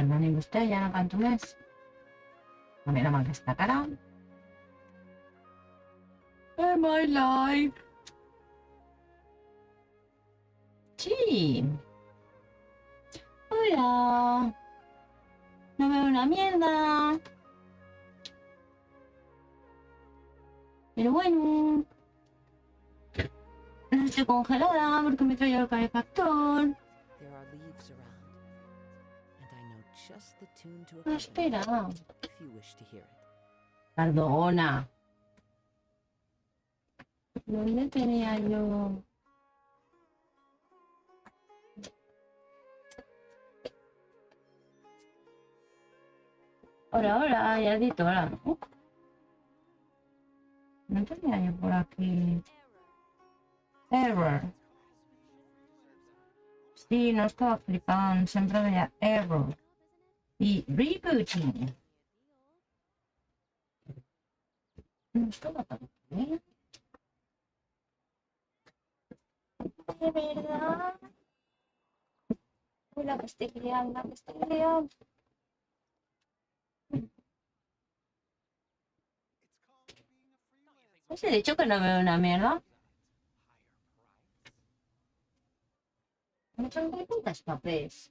Perdoni vostè, ja no canto més. A veure amb aquesta cara. Am I live? Sí. Hola. No veo una mierda. Pero bueno. No estoy congelada porque me traigo el calefactor. No, espera. Perdona. ¿Dónde tenía yo? Hola, hola, ya edito, hola, ¿no? No tenía yo por aquí. Error. Sí, no estaba flipando, siempre veía error. Y rebooting. No estaba tan bien. De verdad. Uy, la que estoy criando, la que estoy criando. ¿Os he dicho que no veo una mierda? Me son putas papés.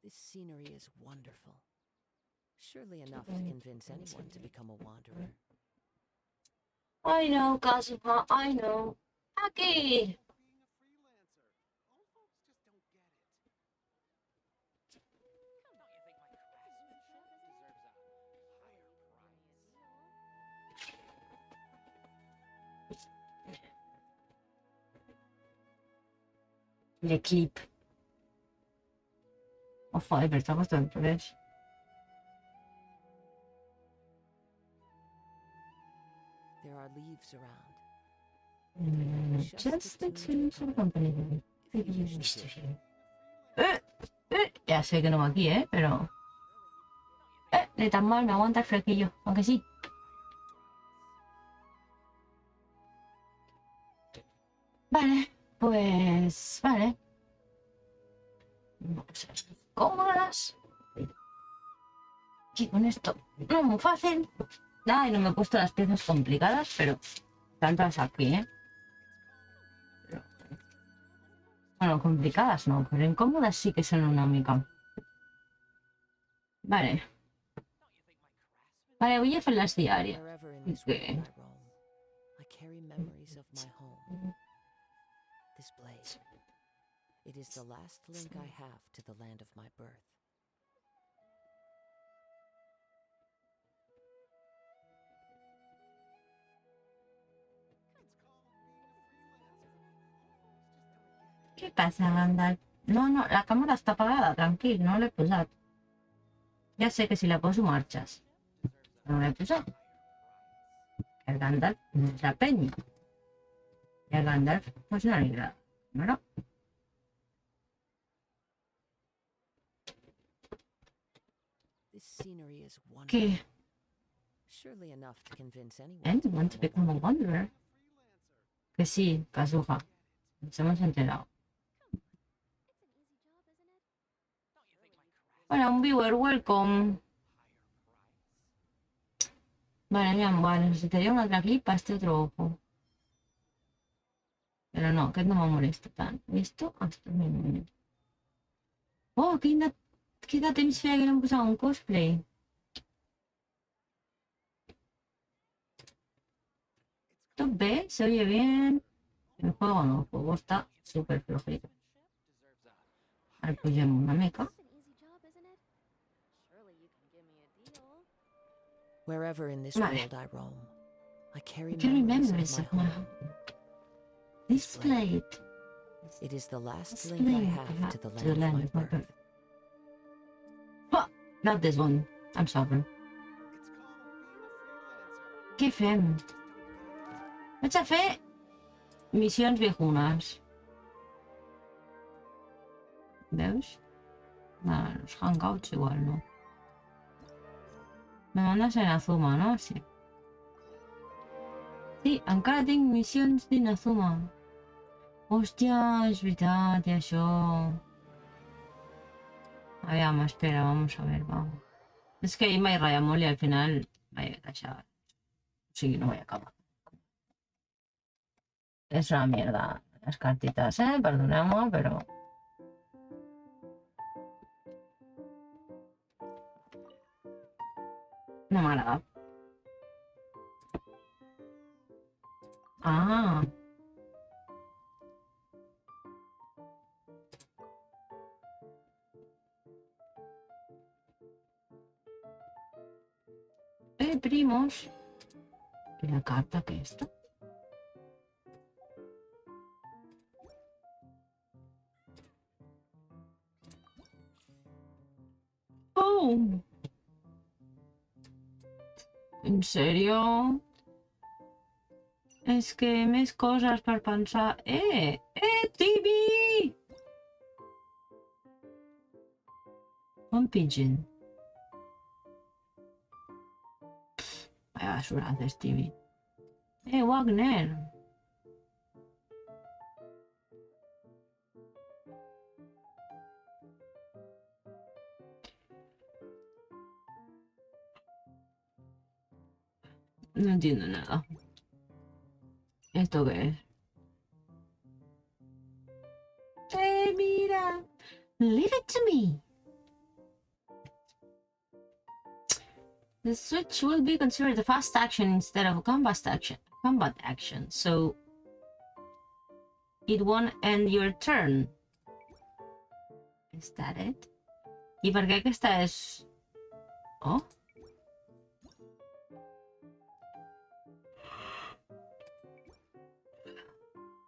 This scenery is wonderful. Surely enough to convince anyone to become a wanderer. I know, Kazuha, I know. Aquí. Le clip. Oh, joder, pero está puesto en tres. There are leaves around. Just the two for the company. Ya sé que no va aquí, pero... ni tan mal, me aguanta el flequillo, aunque sí. Vale, pues... Vale. Vamos a ver, cómodas. Y con esto no es muy fácil. Ay, no me he puesto las piezas complicadas, pero... Tantas aquí, Pero... Bueno, complicadas no, pero incómodas sí que son una mica. Vale. Vale, voy a hacer las diarias. Okay. I carry memories of my home. This blade. It is the last link I have to the land of my birth. ¿Qué pasa, Gandalf? No, no, la cámara está apagada, tranquilo, no l'he posat. Ja sé que si la poso marxes. No l'he posat. El Gandalf no és la penya. I el Gandalf pues no li agrada. Bueno. ¿Qué? Want to become a wanderer? Que sí, Kazuha. Nos hemos enterado. Hola, un viewer, welcome. Vale, mira, vale, necesitaría una otra clip para este otro ojo. Pero no, que no me molesta tant. Esto hasta el minuto. Oh, qué de temps feia que no em posava un cosplay. ¿Esto ve? ¿Se oye bien? El juego no, el juego está súper flojito. Ahora pues llamo una meca. Wherever in this world I roam, I carry memories of my home. This blade. It is the last link I have to the land of my birth. Oh, not this one. I'm sorry. Què fem? Vaig a fer missions viejunes. ¿Veus? Vale, los hangouts igual, ¿no? Me mandas en Azuma, ¿no? Sí. Sí, encara tinc missions d'Inazuma. Hòstia, és veritat, i això... Aviam, espera, vamos a ver, vamos. Es que ahí me raya molt y al final vaig a deixar. O sigui, no vaig acabar. És una mierda, les cartitas, perdoneu-me, però... No m'agrada. Ah, primos. ¿Y la carta qué es esto? Oh, ¿en serio? És que més coses per pensar... Tibi! Un pigeon. Vaya basura haces, Tibi. Wagner! No entiendo nada. ¿Esto qué es? Mira! Leave it to me! The switch will be considered a fast action instead of a combat action, so it won't end your turn. Is that it? I per què aquesta és... Oh?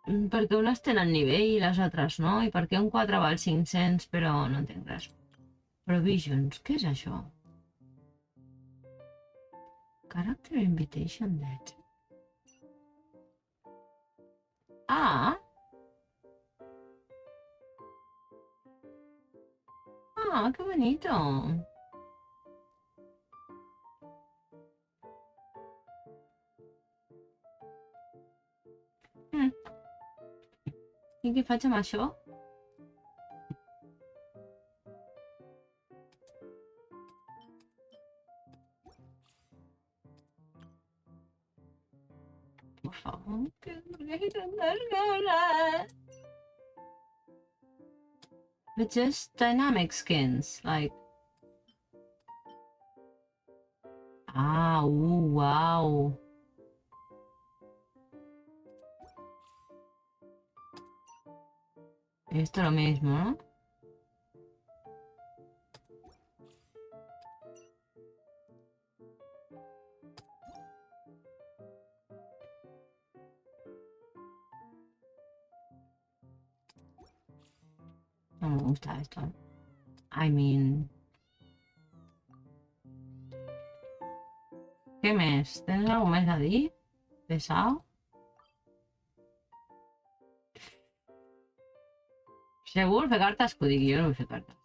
Perquè unes tenen nivell i les altres no? I per què un 4 val 500 però no entenc res. Provisions, què és això? Character Invitation Dead. Ah! Ah, qué bonito. I què faig amb això? Por favor, que no hi tantes ganes. But just dynamic skins, like... Ah, wow. Esto lo mismo, ¿no? No me gusta esto. I mean... Què més? Tens alguna més a dir? Pesau? Segur fer cartes que ho digui, jo no vull fer cartes.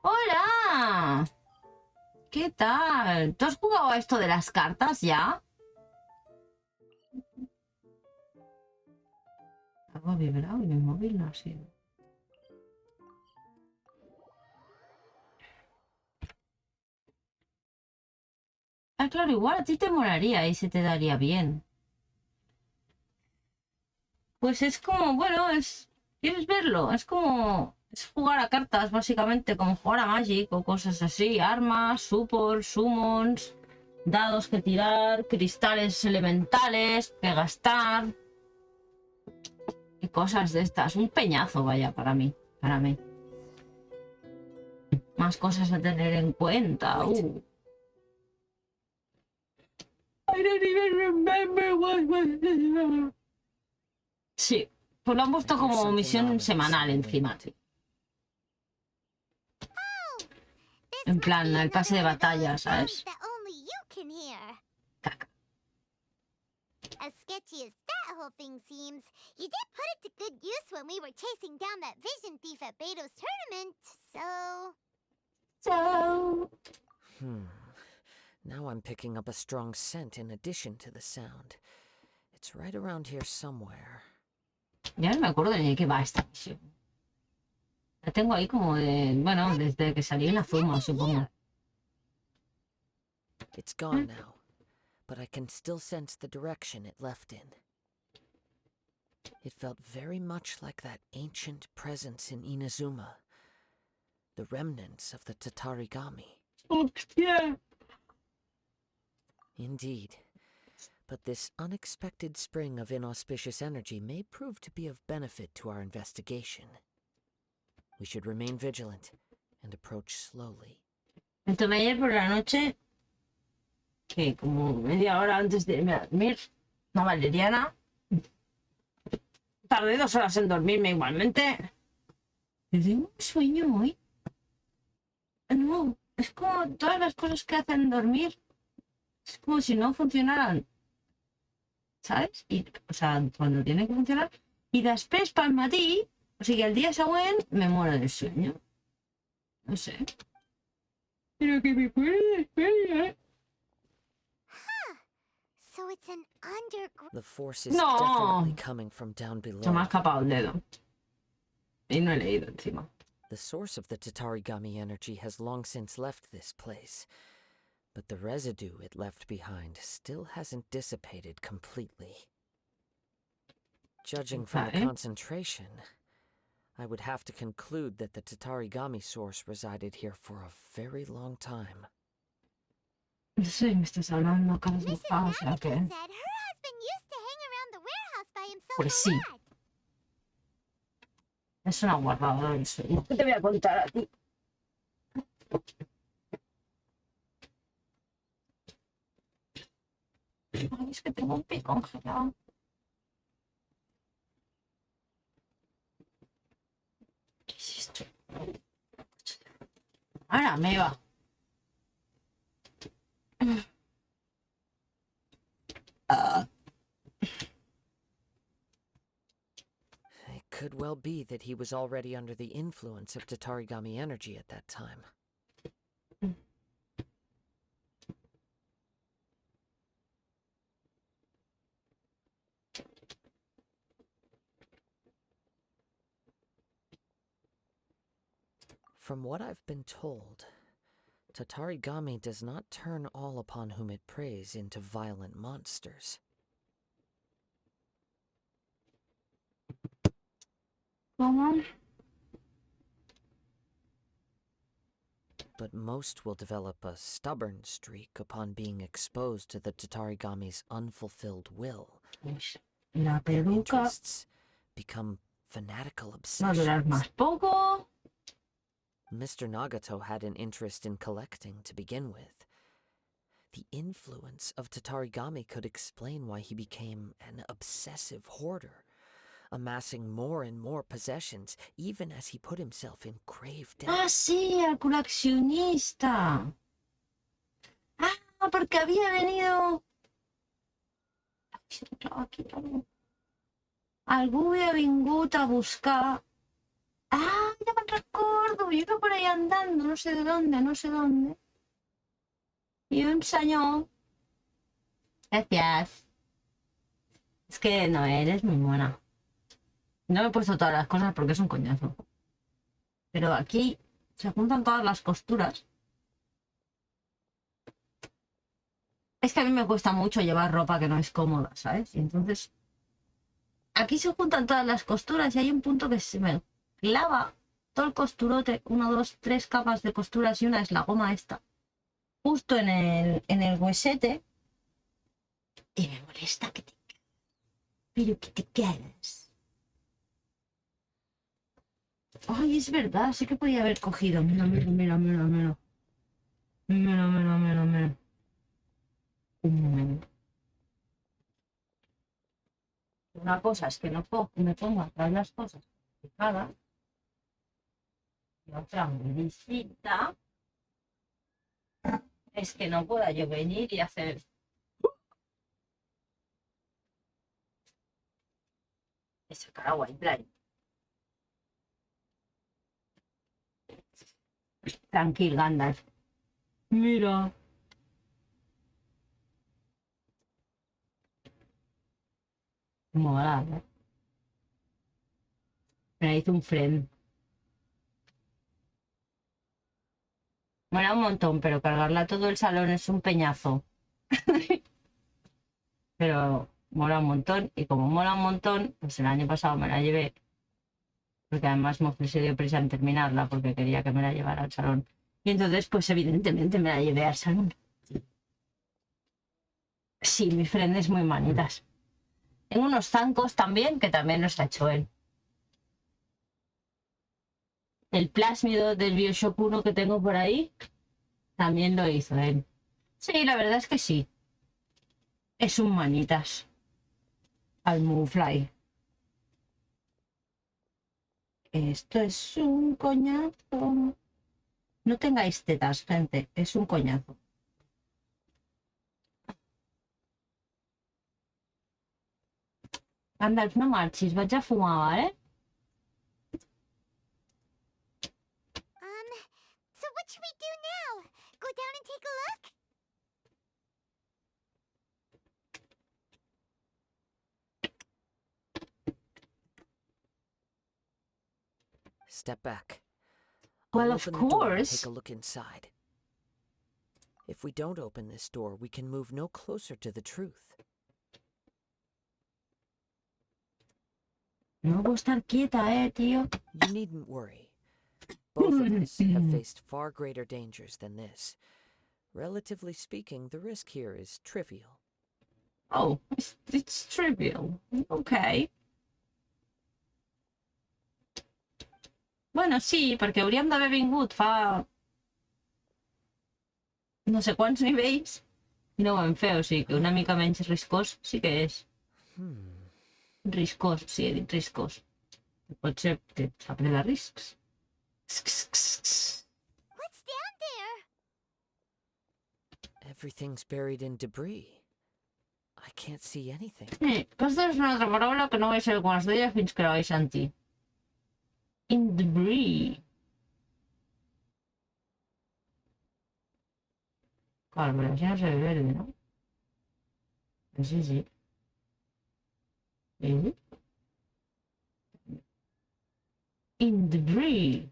¡Hola! ¿Qué tal? ¿Tú has jugado a esto de las cartas ya? Algo ha vibrado y mi móvil no ha sido. Ah, claro, igual a ti te molaría y se te daría bien. Pues es como, bueno, es... ¿Quieres verlo? Es como... Es jugar a cartas, básicamente, como jugar a Magic o cosas así. Armas, supports, summons, dados que tirar, cristales elementales que gastar. Y cosas de estas. Un peñazo, vaya, para mí. Para mí. Más cosas a tener en cuenta. I don't even remember what... Sí, pues lo han puesto como misión semanal encima. En plan, el pase de batalla, ¿sabes? Caca. As sketchy as that whole thing seems, you did put it to good use when we were chasing down that vision thief at Beto's tournament, so... Now I'm picking up a strong scent in addition to the sound. It's right around here somewhere. Ya no me acuerdo ni de qué va esta misión. La tengo ahí como de... Bueno, desde que salí en la Zuma, supongo. It's gone now, but I can still sense the direction it left in. It felt very much like that ancient presence in Inazuma. The remnants of the Tatarigami. ¡Hostia! Indeed. But this unexpected spring of inauspicious energy may prove to be of benefit to our investigation. We should remain vigilant and approach slowly. Me tomé ayer por la noche, que como media hora antes de irme a dormir, una valeriana. Tardé 2 horas en dormirme igualmente. Y tengo un sueño hoy. No, es como todas las cosas que hacen dormir, es como si no funcionaran, ¿sabes? Y, o sea, cuando tienen que funcionar. Y després pel matí, o sigui, el día següent me muero del sueño. No sé. Pero que me muero del sueño, So it's an underground. The force is No. definitely coming from down Se me below. ha escapado el dedo. Y no he leído encima. The source of the Tatarigami energy has long since left this place, but the residue it left behind still hasn't dissipated completely. Judging from the Okay. concentration, I would have to conclude that the Tatarigami source resided here for a very long time. No sé, me estás hablando, Carlos. Mrs. O sea Nagata que... said her husband used to hang around the warehouse by himself Pues a sí. lot. Es una guardada del sueño. ¿Qué te voy a contar a ti? Ay, es que tengo un pie congelado. ¿Qué es esto? Ahora me va. It could well be that he was already under the influence of Tatarigami energy at that time. From what I've been told, Tatarigami does not turn all upon whom it preys into violent monsters. ¿Cómo? But most will develop a stubborn streak upon being exposed to the Tatarigami's unfulfilled will. Pues la Their peluca interests become fanatical va a durar obsessions. más poco. Mr. Nagato had an interest in collecting to begin with. The influence of Tatarigami could explain why he became an obsessive hoarder, amassing more and more possessions, even as he put himself in grave Ah, debt. sí, el coleccionista. Ah, porque había venido... Se me clava aquí todo. Algú havia vingut a buscar... Ah, ya me recuerdo. Yo iba por ahí andando, no sé de dónde, no sé dónde. Y un señor... Gracias. Es que no, eres muy buena. No me he puesto todas las cosas porque es un coñazo. Pero aquí se juntan todas las costuras. Es que a mí me cuesta mucho llevar ropa que no es cómoda, ¿sabes? Y entonces... Aquí se juntan todas las costuras y hay un punto que se me clava todo el costurote. 1, 2, 3 capas de costuras y una es la goma esta. Justo en el huesete. Y me molesta que te... Pero que te quedes. Ay, es verdad, sí que podía haber cogido. Mira, mira, mira, mira, mira. Mira, mira, mira, mira. Un momento. Una cosa es que no me pongo a traer las cosas fijadas. Y otra muy distinta es que no pueda yo venir y hacer... Y sacar agua en plan. Tranquil, Gandalf. Mira. Mola, ¿eh? Me la hizo un friend. Mola un montón, pero cargarla todo el salón es un peñazo. Pero mola un montón. Y como mola un montón, pues el año pasado me la llevé. Porque además me se dio prisa en terminarla porque quería que me la llevara al salón. Y entonces, pues evidentemente me la llevé al salón. Sí, mi friend es muy manitas. Tengo unos zancos también, que también los ha hecho él. El plásmido del Bioshock 1 que tengo por ahí, también lo hizo él. Sí, la verdad es que sí. Es un manitas. Al Moonfly. Esto es un coñazo. No tengáis tetas, gente. Es un coñazo. Gandalf, no marxis. Vaig a fumar, ¿vale? So what should we do now? Go down and take a look? Step back. Well, I'll of open the door and course. take a look inside. If we don't open this door, we can move no closer to the truth. No puedo estar quieta, tío. You needn't worry. Both of us have faced far greater dangers than this. Relatively speaking, the risk here is trivial. Oh, it's trivial. Ok. Bueno, sí, perquè hauríem d'haver vingut fa no sé quants nivells i no ho vam fer, o sigui que una mica menys riscós sí que és. Riscós, sí, he dit riscós. Pot ser que s'ha pres de riscs. What's down there? Everything's buried in debris. I can't see anything. Aquesta és una altra paraula que no vaig saber quan es deia fins que la vaig sentir. In debris. Claro, pero así no se ve verde, ¿no? Sí, sí. ¿Sí? In debris.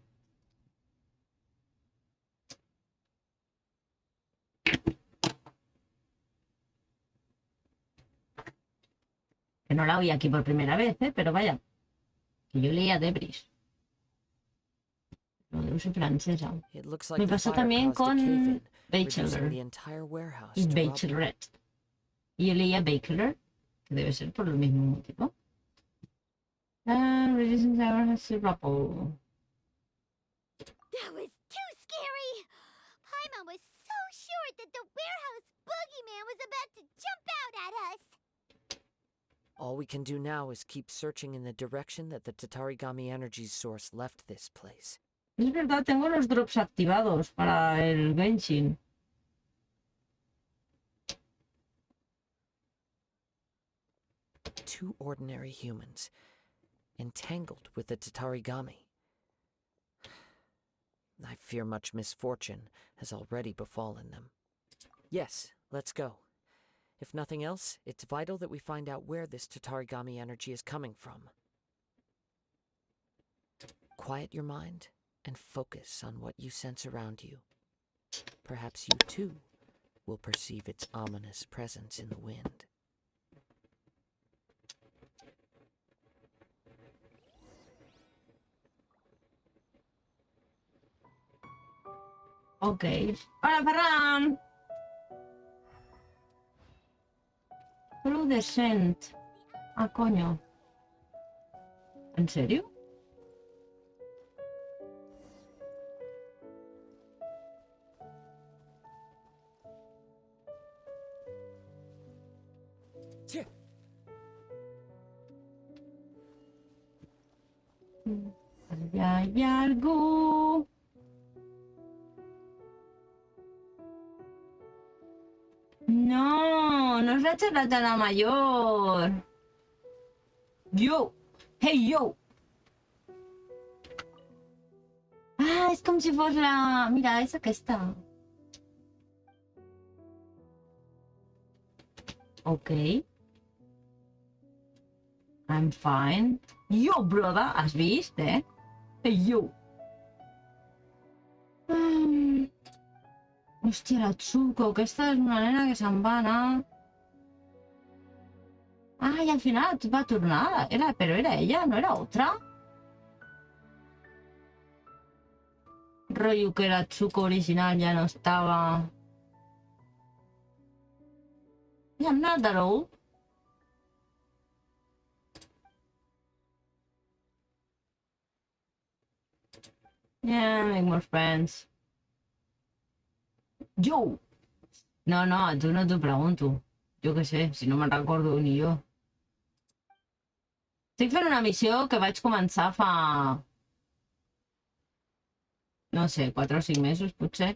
Que no la oí aquí por primera vez, pero vaya, que yo leía debris. No soy francesa. It looks Me like the pasó fire también caused a cave-in, con reducing Bachelor the entire warehouse y to rubble. Bachelorette. Y yo leía Bachelor, que debe ser por el mismo motivo. Reducing the warehouse to rubble. That was too scary! Paimon was so sure that the warehouse boogeyman was about to jump out at us! All we can do now is keep searching in the direction that the Tatarigami energy source left this place. Es verdad, tengo los drops activados para el Genshin. Two ordinary humans, entangled with the Tatarigami. I fear much misfortune has already befallen them. Yes, let's go. If nothing else, it's vital that we find out where this Tatarigami energy is coming from. Quiet your mind and focus on what you sense around you. Perhaps you too will perceive its ominous presence in the wind. Ok. ¡Hola, Ferran! Solo Descent. Ah, coño. ¿En serio? Allá hay algo. No, no es la charlatana mayor. Yo. Hey, yo. Ah, és com si fos la... Mira, és aquesta. Ok. I'm fine. Yo, brother, has vist, eh? Hey, yo. Hòstia, la Tsuko, aquesta és una nena que se'n va anar... Ah, i al final va tornar. Però era ella, no era otra. Rollo que la Tsuko original ja no estava... Yeah, I'm not that old. Yeah, make more friends. Yo! No, no, a tu no t'ho pregunto. Jo què sé, si no me'n recordo ni jo. Estic fent una missió que vaig començar fa... No sé, 4 o 5 mesos, potser.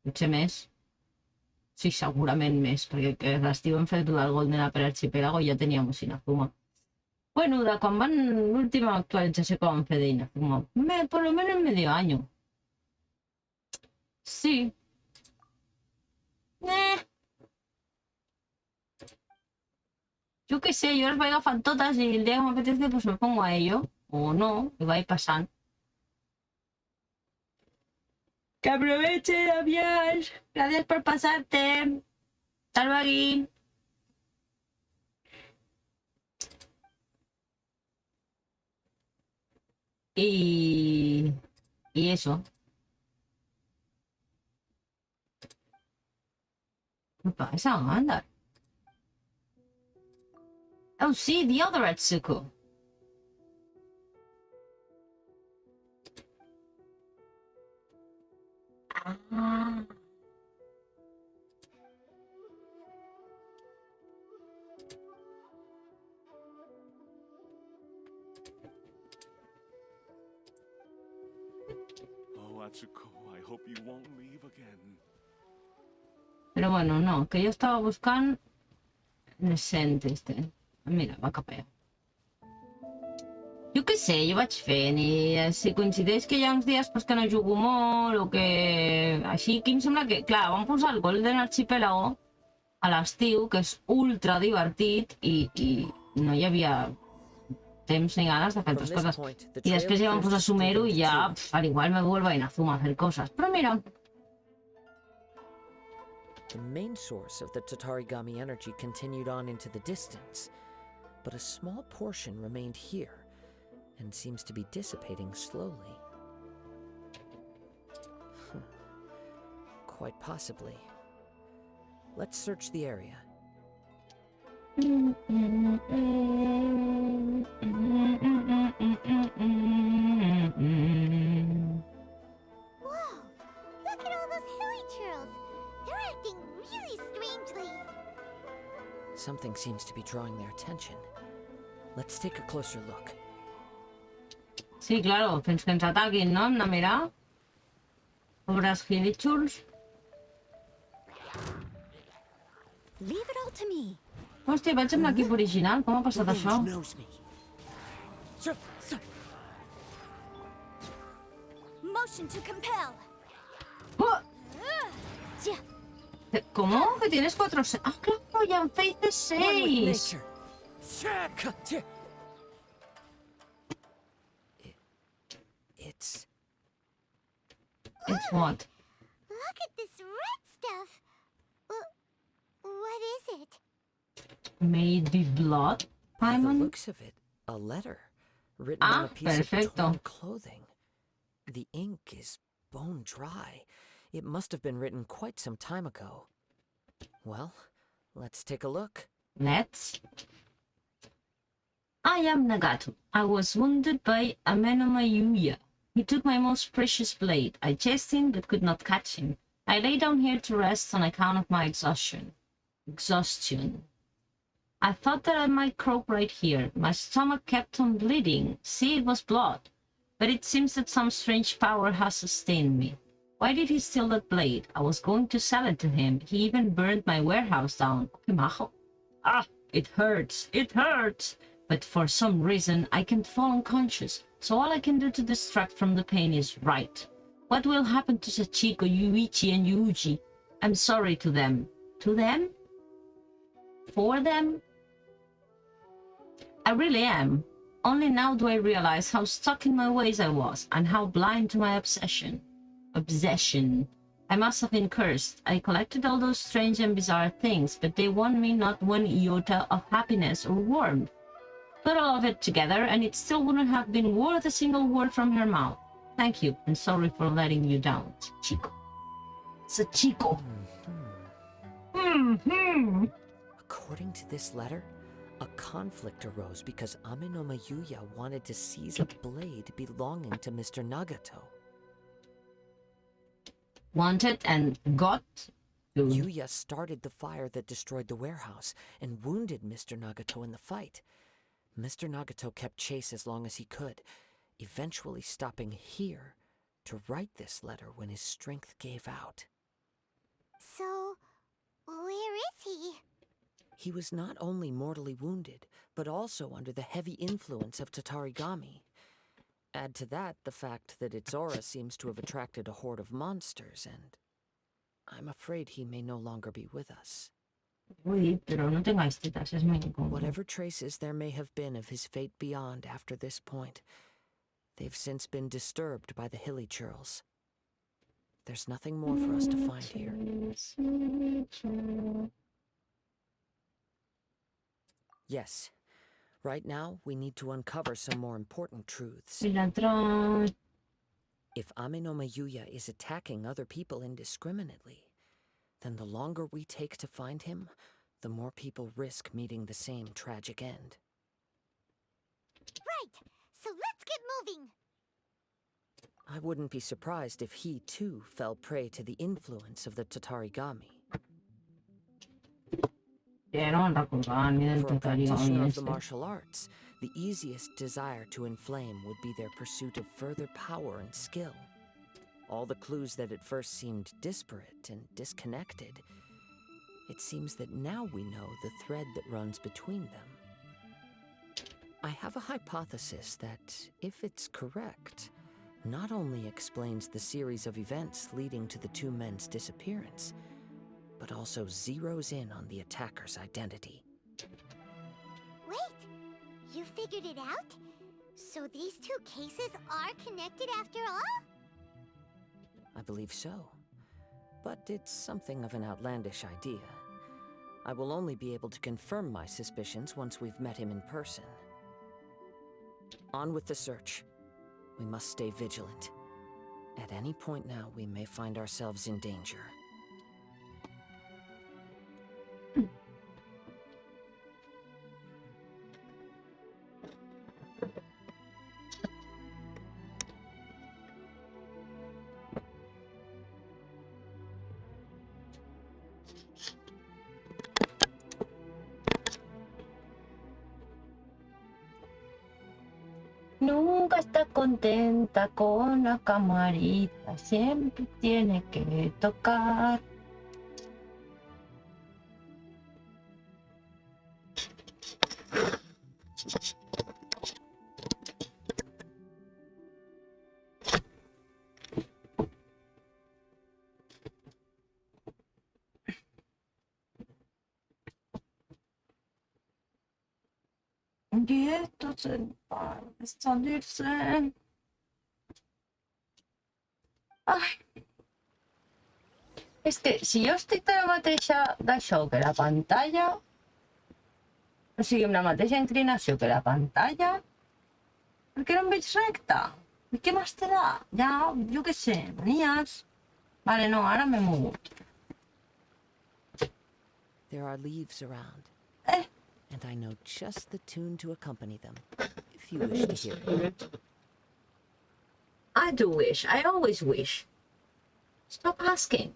Potser més. Sí, segurament més, perquè l'estiu hem fet el Golden Apple Archipelago i ja teníamos Inazuma. Bueno, de quan van l'última actualització que vam fer d'Inazuma. Por lo menos medio año. Sí. Yo qué sé, yo las voy agafant todas y el día que me apetece pues me pongo a ello. O no, y va a ir pasando. Que aproveche, Damián. Gracias por pasarte. Hasta luego. Y eso. ¿Qué pasa, anda? Oh, sí, the other Atsuko. Ah. Oh, Atsuko, I hope you won't leave again. Però bueno, no, que jo estava buscant Nescent, este. Mira, va cap allà. Jo què sé, jo vaig fent i si coincideix que hi ha uns dies pues, que no jugo molt o que... Així que em sembla que... Clar, vam posar el Golden Archipelago a l'estiu, que és ultra divertit i no hi havia temps ni ganes de fer altres coses. I després ja vam posar Sumeru i ja, al igual me vuelvo a Inazuma a hacer cosas. Però mira... The main source of the Tatarigami energy continued on into the distance, but a small portion remained here and seems to be dissipating slowly. Quite possibly. Let's search the area. Whoa! Look at all those hilly churls! They're acting really strangely. Something seems to be drawing their attention. Let's take a closer look. Sí, claro, fins que ens ataquin, no? Hem de mirar. Pobres gilichurls. Leave it all to me. Hòstia, vaig amb l'equip original. Com ha passat això? Motion to compel. Oh! Yeah. ¿Cómo? Que tienes 4... Ah, claro, ya en Faith de 6. It's It's what? Look at this red stuff. What is it? Made with blood? by the Paimon? looks of it, a letter written on a piece of perfecto. torn clothing. The ink is bone dry. It must have been written quite some time ago. Well, let's take a look. Let's. I am Nagato. I was wounded by Amenoma Yuya. He took my most precious blade. I chased him but could not catch him. I lay down here to rest on account of my exhaustion. I thought that I might croak right here. My stomach kept on bleeding. See, it was blood. But it seems that some strange power has sustained me. Why did he steal that blade? I was going to sell it to him. He even burned my warehouse down. Okay, majo. Ah, it hurts. It hurts. But for some reason, I can't fall unconscious. So all I can do to distract from the pain is write. What will happen to Sachiko, Yuichi, and Yuji? I'm sorry to them. To them? For them? I really am. Only now do I realize how stuck in my ways I was, and how blind to my obsession. Obsession. I must have been cursed. I collected all those strange and bizarre things, but they won me not one iota of happiness or warmth. Put all of it together, and it still wouldn't have been worth a single word from her mouth. Thank you, and sorry for letting you down. Chico. It's a Chico. According to this letter, a conflict arose because Ame no Mayuya wanted to seize a blade belonging to Mr. Nagato. Wanted and got to. Yuya started the fire that destroyed the warehouse and wounded Mr. Nagato in the fight. Mr. Nagato kept chase as long as he could, eventually stopping here to write this letter when his strength gave out. So, where is he? He was not only mortally wounded, but also under the heavy influence of Tatarigami. Add to that the fact that its aura seems to have attracted a horde of monsters, and I'm afraid he may no longer be with us. Uy, pero no tengáis tetas, es muy incómodo. Whatever traces there may have been of his fate beyond after this point, they've since been disturbed by the hilly churls. There's nothing more for us to find here. Yes. Right now, we need to uncover some more important truths. If Ame no Mayuya is attacking other people indiscriminately, then the longer we take to find him, the more people risk meeting the same tragic end. Right, so let's get moving. I wouldn't be surprised if he, too, fell prey to the influence of the Tatarigami. For a practitioner of the martial arts, the easiest desire to inflame would be their pursuit of further power and skill. All the clues that at first seemed disparate and disconnected, it seems that now we know the thread that runs between them. I have a hypothesis that, if it's correct, not only explains the series of events leading to the two men's disappearance, but also zeroes in on the attacker's identity. Wait, you figured it out? So these two cases are connected after all? I believe so. But it's something of an outlandish idea. I will only be able to confirm my suspicions once we've met him in person. On with the search. We must stay vigilant. At any point now, we may find ourselves in danger. Nunca está contenta con la camarita, siempre tiene que tocar. Y esto se va a expandirse. Ai. És que si jo estic de la mateixa d'això que la pantalla, o sigui, amb la mateixa inclinació que la pantalla, per què no em veig recta? I què més te da? Ja, jo què sé, manies. Vale, no, ara m'he mogut. There are leaves around. And I know just the tune to accompany them, if you wish to hear it. I do wish. I always wish. Stop asking.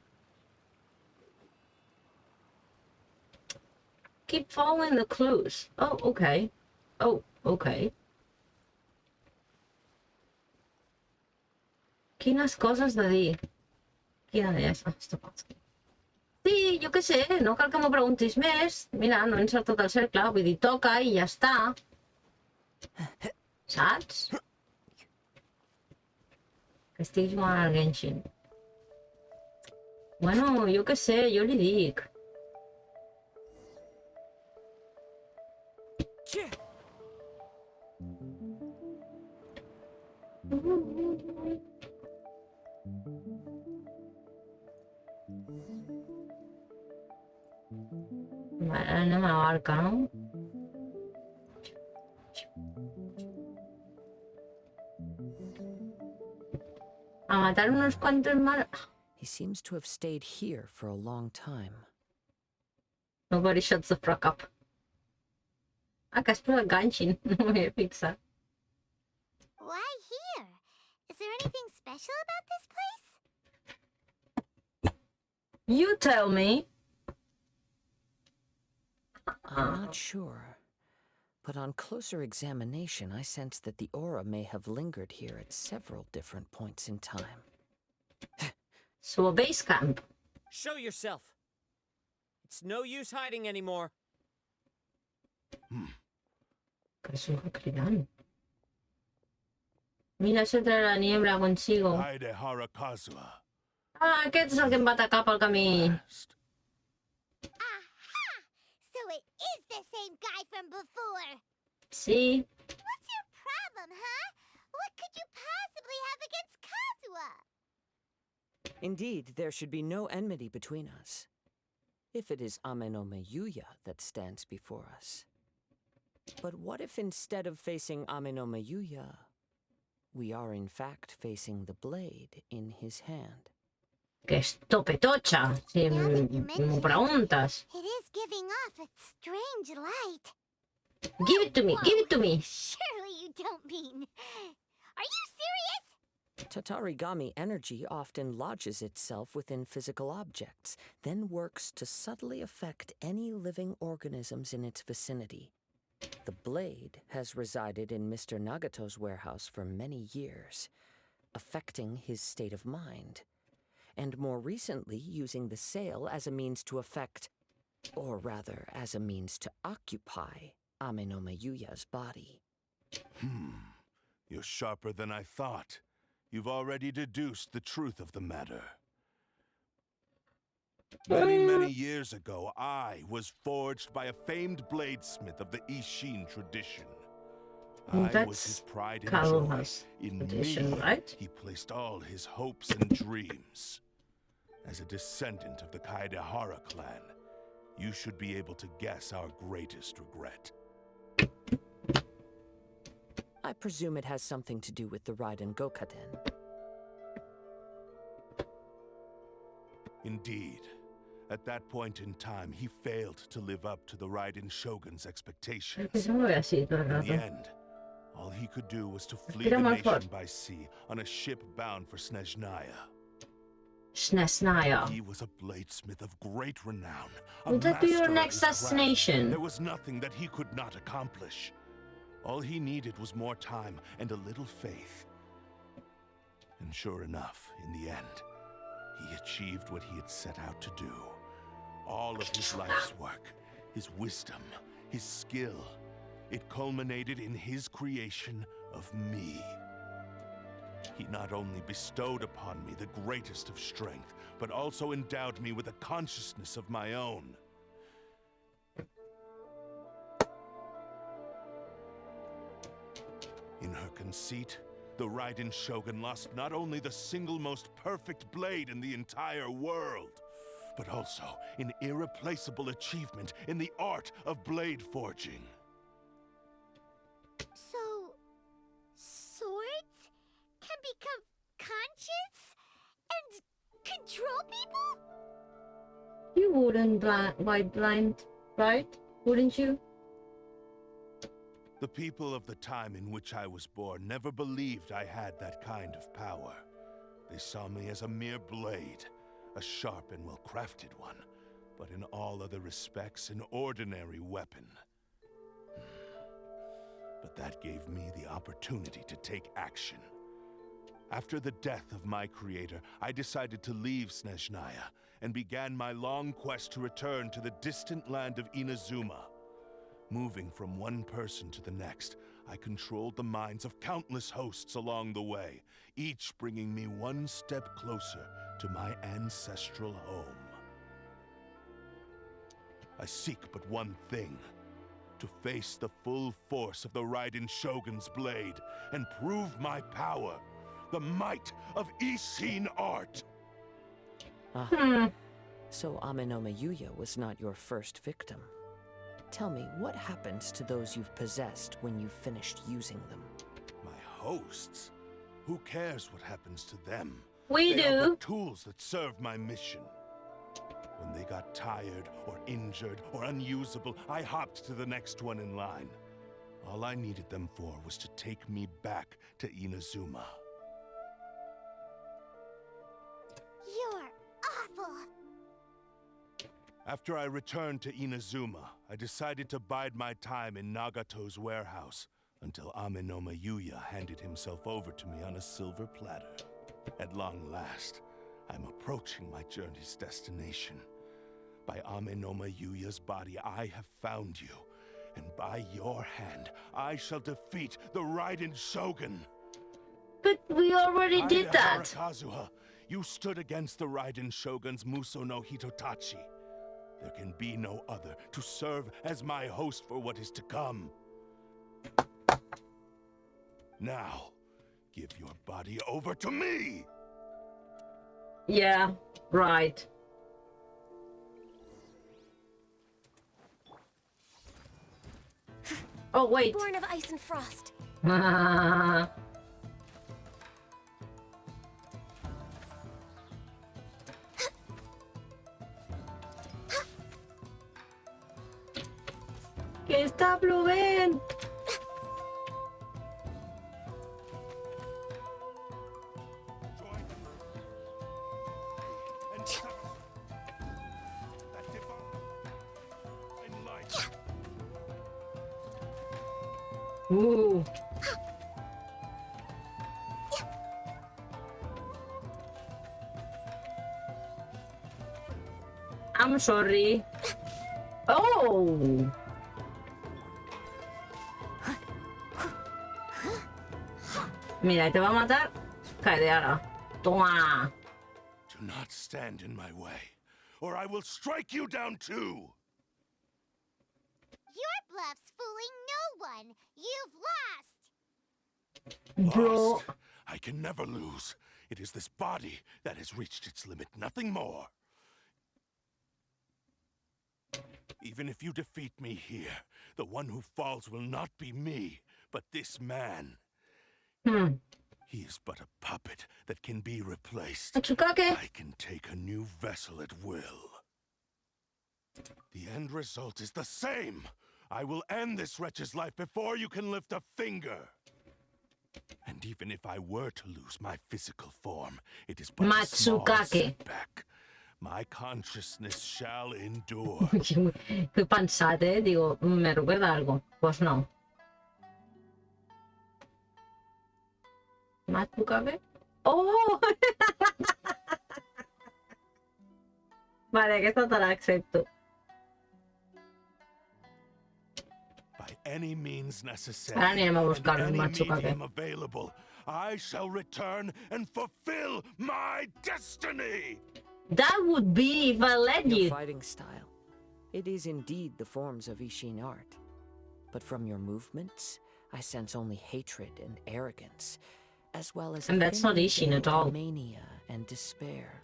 Keep following the clues. Oh, okay. Oh, okay. Quines coses de dir. Quina d'elles? Ah, stop asking. Sí, jo què sé, no cal que m'ho preguntis més. Mira, no he encertat el cercle, vull dir, toca i ja està. Saps? Que estic jugant al Genshin. Bueno, jo què sé, jo li dic. Vale, no me abarca, ¿no? A matar unos cuantos malos. He seems to have stayed here for a long time. Nobody shuts the fuck up. Acá espero Genshin, no me voy a fixar. Why here? Is there anything special about this place? You tell me. I'm not sure. But on closer examination, I sense that the aura may have lingered here at several different points in time. So a base camp. Show yourself! It's no use hiding anymore. ¿Qué es un Hakridan? Mira, se trae la niebla consigo. Ah, aquest és el que em va atacar pel camí. Aha! So it is the same guy from before. Sí. What's your problem, huh? What could you possibly have against Kazuha? Indeed, there should be no enmity between us. If it is Ame no Meyuya that stands before us. But what if instead of facing Ame no Meyuya, we are in fact facing the blade in his hand? Que es topetocha, si Now that you me mention preguntas. It is giving off a strange light. Give it to me, give it to me. Surely you don't mean... Are you serious? Tatarigami energy often lodges itself within physical objects, then works to subtly affect any living organisms in its vicinity. The blade has resided in Mr. Nagato's warehouse for many years, affecting his state of mind, and more recently using the sale as a means to affect, or rather as a means to occupy, Ame no Meyuya's body. You're sharper than I thought. You've already deduced the truth of the matter. Many years ago, I was forged by a famed bladesmith of the Ishin tradition. I was his pride and joy. Kazuha's In tradition, me, right? he placed all his hopes and dreams. As a descendant of the Kaedehara clan, you should be able to guess our greatest regret. I presume it has something to do with the Raiden Gokaden. Indeed. At that point in time, he failed to live up to the Raiden Shogun's expectations. Que se mueve así todo el In the rato. end, all he could do was to flee Tira the más nation fuerte. by sea on a ship bound for Snezhnaya. Snezhnaya. He was a bladesmith of great renown. A Would that be your master of next his craft. assassination? There was nothing that he could not accomplish. All he needed was more time and a little faith. And sure enough, in the end, he achieved what he had set out to do. All of his life's work, his wisdom, his skill, it culminated in his creation of me. He not only bestowed upon me the greatest of strength, but also endowed me with a consciousness of my own. In her conceit, the Raiden Shogun lost not only the single most perfect blade in the entire world, but also an irreplaceable achievement in the art of blade forging. So... swords can become conscious and control people? You wouldn't white blind, right? Wouldn't you? The people of the time in which I was born never believed I had that kind of power. They saw me as a mere blade, a sharp and well-crafted one, but in all other respects an ordinary weapon. But that gave me the opportunity to take action. After the death of my creator, I decided to leave Snezhnaya and began my long quest to return to the distant land of Inazuma. Moving from one person to the next, I controlled the minds of countless hosts along the way, each bringing me one step closer to my ancestral home. I seek but one thing: to face the full force of the Raiden Shogun's blade and prove my power, the might of Ishin art. So Amenoma Yuya was not your first victim. Tell me, what happens to those you've possessed when you've finished using them? My hosts? Who cares what happens to them? We They are do. but tools that serve my mission. When they got tired or injured or unusable, I hopped to the next one in line. All I needed them for was to take me back to Inazuma. You're awful. After I returned to Inazuma, I decided to bide my time in Nagato's warehouse until Amenoma Yuya handed himself over to me on a silver platter. At long last, I'm approaching my journey's destination. By Amenoma Yuya's body, I have found you, and by your hand, I shall defeat the Raiden Shogun. But we already did that. Kazuha, you stood against the Raiden Shogun's Muso no Hitotachi. There can be no other to serve as my host for what is to come. Now, give your body over to me! Yeah, right. Oh, wait. Born of ice and frost. ¿Qué está Blumen? And sever that divine light. I'm sorry. Oh! Mira, te va a matar. Cállate ahora. Toma. Do not stand in my way, or I will strike you down too! Your bluff's fooling no one. You've lost. Bro. Lost. I can never lose. It is this body that has reached its limit, nothing more. Even if you defeat me here, the one who falls will not be me, but this man. He is but a puppet that can be replaced. Tsukake. I can take a new vessel at will. The end result is the same. I will end this wretch's life before you can lift a finger. And even if I were to lose my physical form, it is but a small Matsukake. setback. My consciousness shall endure. Fui pensate, digo, me recuerda algo. Pues no. Matsukake. Oh! Vale, que esta te la acepto. By any means necessary, Ahora ni me and buscar el any Matsukake. medium available, I shall return and fulfill my destiny! That would be if I let Your you. fighting style. It is indeed the forms of Ishin art. But from your movements, I sense only hatred and arrogance, as well as And a that's not thinly Ishin at veiled all. mania and despair.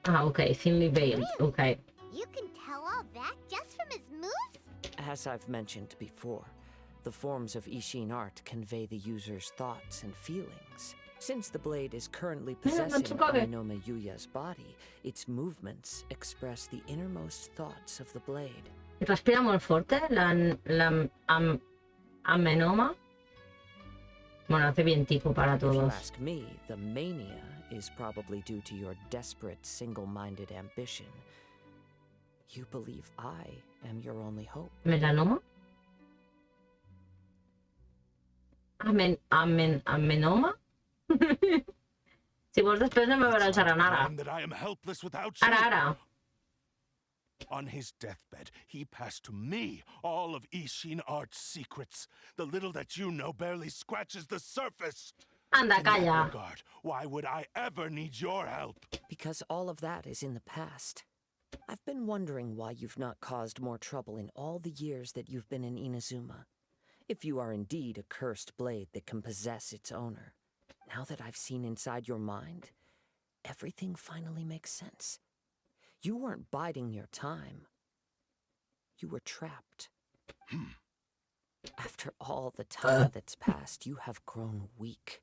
Ah, okay, thinly veiled. Okay. You can tell all that just from his moves? As I've mentioned before, the forms of Ishin art convey the user's thoughts and feelings. Since the blade is currently possessing Matsukage. Amenoma Yuya's body, its movements express the innermost thoughts of the blade. Respira muy fuerte Amenoma. Bueno, hace vientico para If you todos. ask me, the mania is probably due to your desperate, single-minded ambition. You believe I am your only hope. ¿Melanoma? ¿Amenoma? Si vos després no me veràs ara, ara. Claim that I am helpless without you. Ara. On his deathbed, he passed to me all of Ishin Art's secrets. The little that you know barely scratches the surface. Anda, In that calla. regard, why would I ever need your help? Because all of that is in the past. I've been wondering why you've not caused more trouble in all the years that you've been in Inazuma. If you are indeed a cursed blade that can possess its owner. Now that I've seen inside your mind, everything finally makes sense. You weren't biding your time. You were trapped. After all the time that's passed, you have grown weak.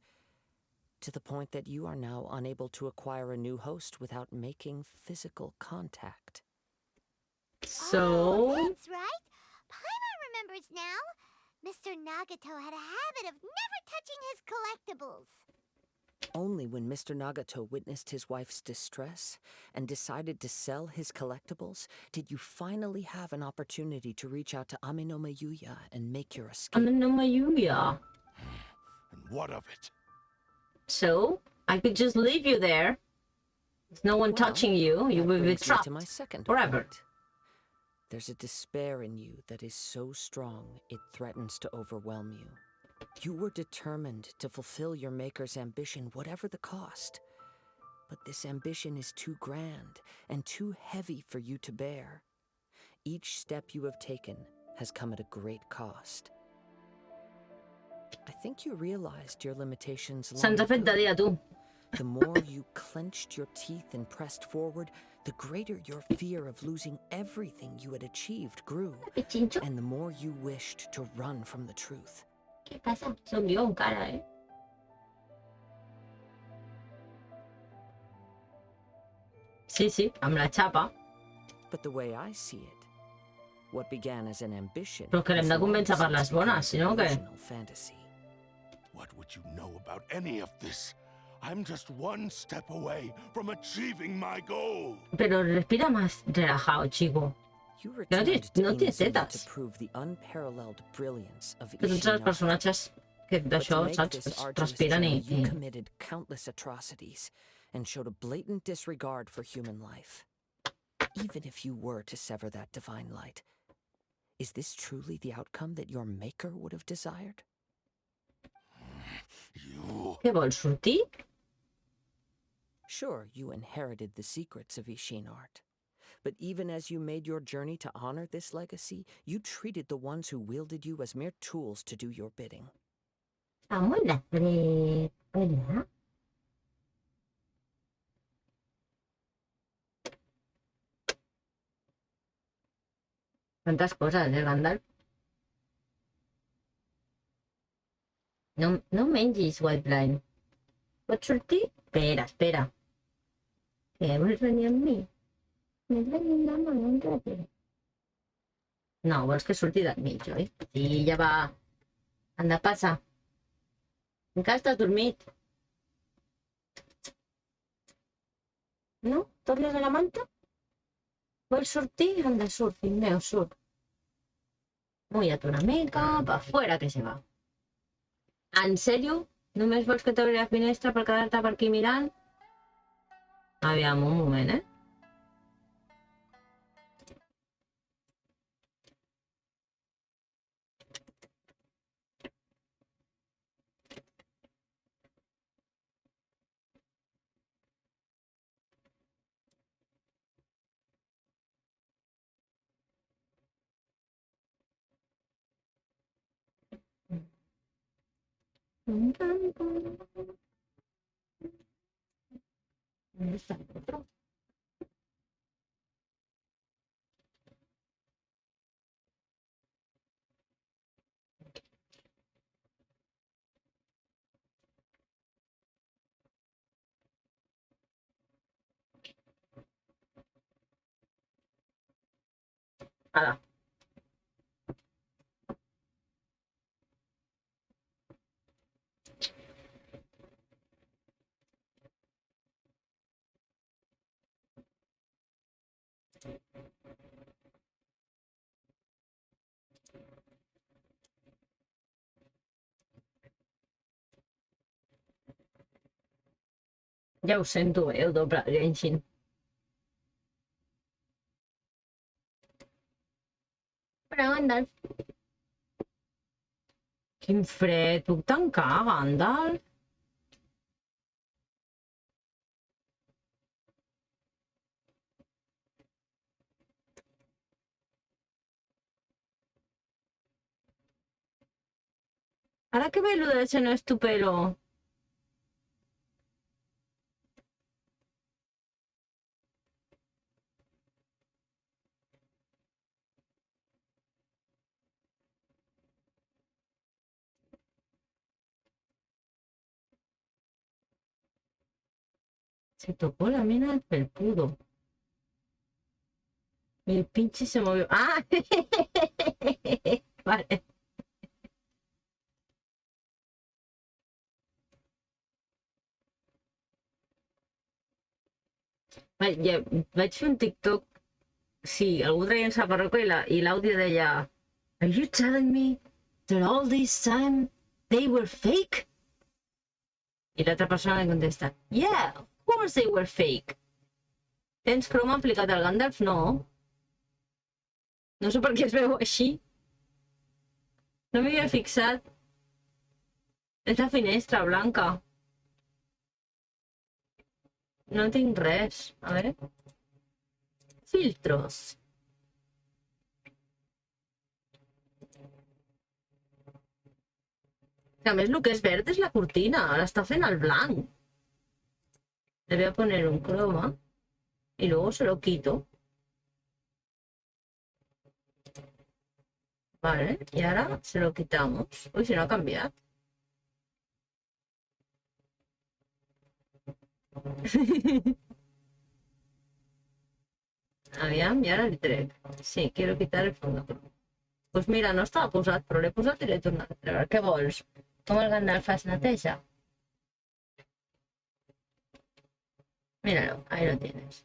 To the point that you are now unable to acquire a new host without making physical contact. So, That's right. Paimon remembers now. Mr. Nagato had a habit of never touching his collectibles. Only when Mr. Nagato witnessed his wife's distress and decided to sell his collectibles did you finally have an opportunity to reach out to Aminoma Yuya and make your escape. Yuya. And what of it? So, I could just leave you there. There's no one touching you. You That will be brings me trapped to my second forever. point. There's a despair in you that is so strong it threatens to overwhelm you. You were determined to fulfill your maker's ambition, whatever the cost. But this ambition is too grand and too heavy for you to bear. Each step you have taken has come at a great cost. I think you realized your limitations long Santa ago. Fentadia, tú. The more you clenched your teeth and pressed forward, the greater your fear of losing everything you had achieved grew, Pichincho. and the more you wished to run from the truth. ¿Qué pasa? Son guión, cara, ¿eh? Sí, sí, amb la xapa. But the way I see it, what began as an ambition Però que l'hem has de long convèncer per since les become bones, si no, a què? delusional fantasy. What would you know about any of this? I'm just one step away from achieving my goal. Pero respira más relajado, chico. You No returned tienes, to no tienes Inazuma tetas. to prove the unparalleled brilliance of Que tots els Ishin art. personatges que But to d'això, make saps? this arduous Respiren journey, i... you committed countless atrocities and showed a blatant disregard for human life. Even if you were to sever that divine light, is this truly the outcome that your maker would have desired? You... Què vols, sortir? Sure, you inherited the secrets of Ishin art. But even as you made your journey to honor this legacy, you treated the ones who wielded you as mere tools to do your bidding. Vamos la fred. Hola. Quantes coses, Gandalf? No, no mengis, White Blind. Pots sortir? Espera, espera. Què vols venir amb mi? M'has venit amb un ratet. No, vols que surti del mig, oi? Sí, ja va. Anda, passa. Encara estàs dormit. No? Tornes a la manta? Vols sortir? Anda, surt, fill meu, surt. Mulla't una mica, pa fuera que se va. En sèrio? Només vols que t'obri la finestra per quedar-te per aquí mirant? Aviam, un moment, eh? ¿Dónde está el otro? Ala. Ja ho sento, el doble Genshin. Però, Gandalf. Quin fred, puc tancar, Gandalf? Ahora qué veludo ese no es tu pelo. Se tocó la mina del felpudo. Y el pinche se movió. ¡Ah! Vale. Vaig fer un TikTok. Sí, algú traia un saparroco i l'àudio deia Are you telling me that all this time they were fake? I l'altra persona li contesta Yeah, of course they were fake. Tens croma aplicat al Gandalf? No. No sé per què es veu així. No m'hi havia fixat. És la finestra blanca. No tinc res. A veure. Filtros. A més, el que és verd és la cortina. Ara està fent el blanc. Le voy a poner un croma y luego se lo quito. Vale, y ahora se lo quitamos. Uy, si no ha cambiado. Aviam, i ara li trec. Sí, quiero quitar el fondo. Pues mira, no estava posat, però l'he posat i l'he tornat a treure. Què vols? Com el Gandalf es neteja? Míralo, ahí lo tienes.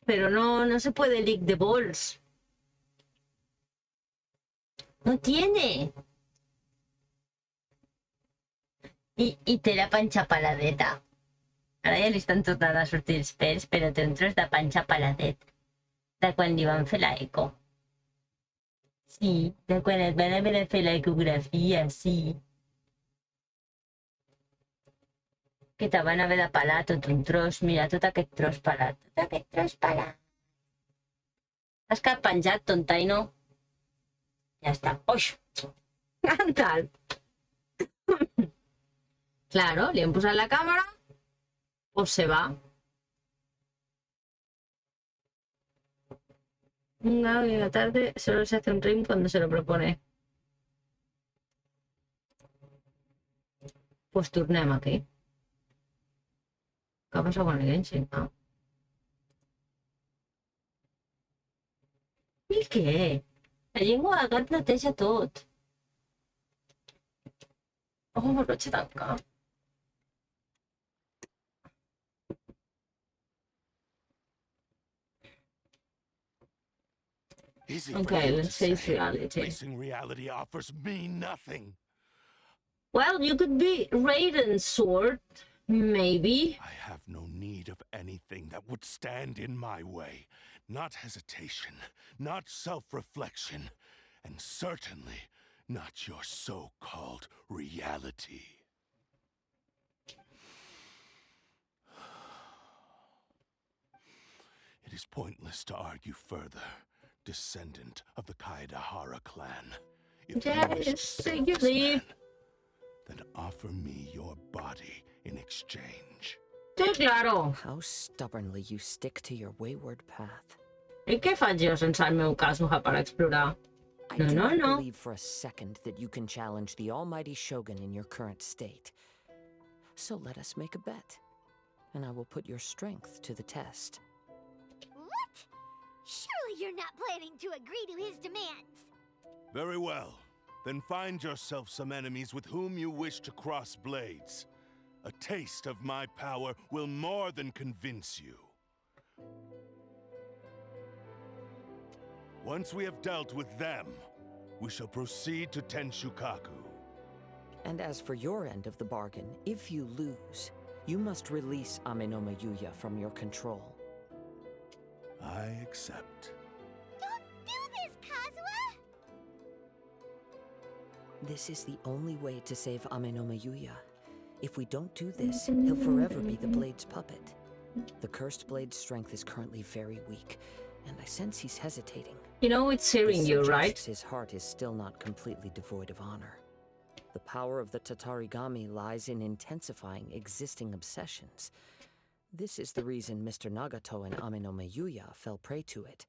Pero no se puede leak de balls. No tiene. I té la panxa peladeta. Ara ja li estan tornant a sortir els pèls, però té un tros de panxa peladet. De quan li van fer l'eco. Sí, de quan et van haver de fer l'ecografia, sí. Que te van haver de pelar tot un tros. Mira, tot aquest tros pelat. Tot aquest tros pelat. Has quedat penjat, tontaino. Ja està. Oix! Gandalf! Claro, li hem posat la càmera, pues se va. Un gato de la tarde solo se hace un ring cuando se lo propone. Pues tornem aquí. Què passa con el Genshin? Ah. I què? La llengua de gat neteja tot. Oh, me'l vaig tancar. Easy Okay, for you let's to face say. reality. Facing reality offers me nothing. Well, you could be Raiden's sword, maybe. I have no need of anything that would stand in my way. Not hesitation, not self-reflection, and certainly not your so-called reality. It is pointless to argue further, descendant of the Kaedahara clan. If you wish to Yes, save you this leave. man, then offer me your body in exchange. Sí, claro. How stubbornly you stick to your wayward path. I què faig jo sense el meu Kazuha per explorar? I No, do no, not no. believe for a second that you can challenge the almighty Shogun in your current state. So let us make a bet, and I will put your strength to the test. What? Surely you're not planning to agree to his demands. Very well. Then find yourself some enemies with whom you wish to cross blades. A taste of my power will more than convince you. Once we have dealt with them, we shall proceed to Tenshukaku. And as for your end of the bargain, if you lose, you must release Amenoma Yuya from your control. I accept. Don't do this, Kazuha! This is the only way to save Amenoma Yuya. If we don't do this, he'll forever be the Blade's puppet. The cursed Blade's strength is currently very weak, and I sense he's hesitating. You know it's hearing This you, suggests right? his heart is still not completely devoid of honor. The power of the Tatarigami lies in intensifying existing obsessions. This is the reason Mr. Nagato and Amenome Yuya fell prey to it.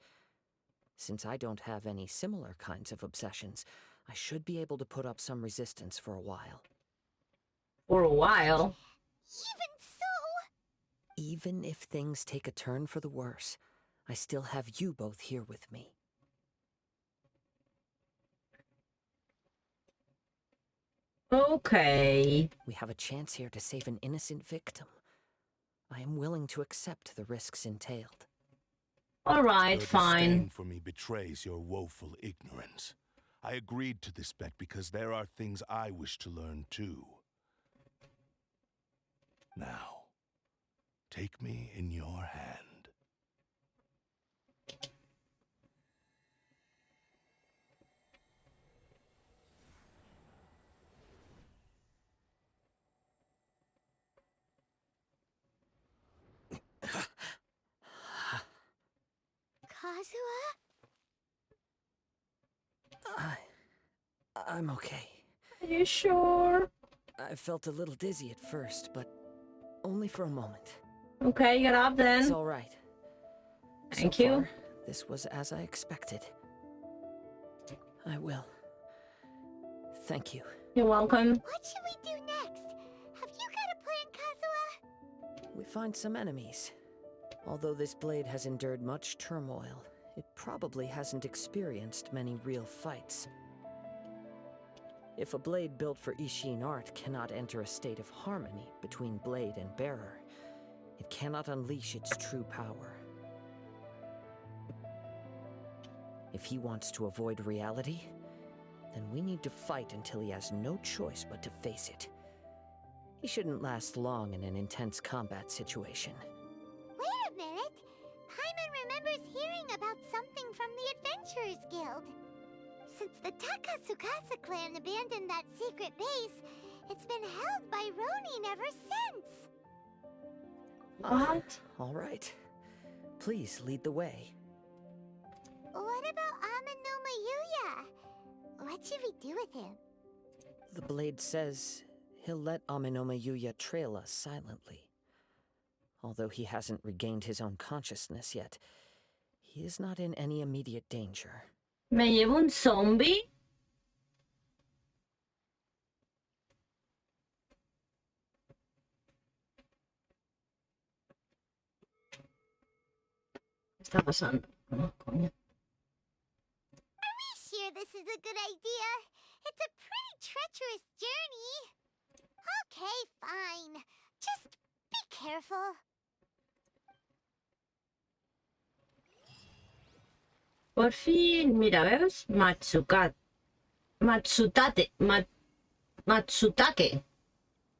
Since I don't have any similar kinds of obsessions, I should be able to put up some resistance for a while. For a while. Even so... Even if things take a turn for the worse, I still have you both here with me. Okay. We have a chance here to save an innocent victim. I am willing to accept the risks entailed. Alright, Your fine. disdain for me betrays your woeful ignorance. I agreed to this bet because there are things I wish to learn too. Now, take me in your hand. Kazuha? I'm okay. Are you sure? I felt a little dizzy at first, but only for a moment. Okay, get up then. It's all right. Thank so you. Far, this was as I expected. I will. Thank you. You're welcome. What should we do next? Have you got a plan, Kazuha? We find some enemies. Although this blade has endured much turmoil, it probably hasn't experienced many real fights. If a blade built for Ishin art cannot enter a state of harmony between blade and bearer, it cannot unleash its true power. If he wants to avoid reality, then we need to fight until he has no choice but to face it. He shouldn't last long in an intense combat situation. Wait a minute. Paimon remembers hearing about something from the Adventurers Guild. Since the Takasukasa clan abandoned that secret base, it's been held by Ronin ever since. What? All right. Please lead the way. What about Amenoma Yuya? What should we do with him? The blade says he'll let Amenoma Yuya trail us silently. Although he hasn't regained his own consciousness yet, he is not in any immediate danger. ¿Me llevo un zombie? ¿Qué está pasando? No, coño. Are we sure this is a good idea? It's a pretty treacherous journey. Okay, fine. Just be careful. Por fin, mira, ¿ves? Matsutake.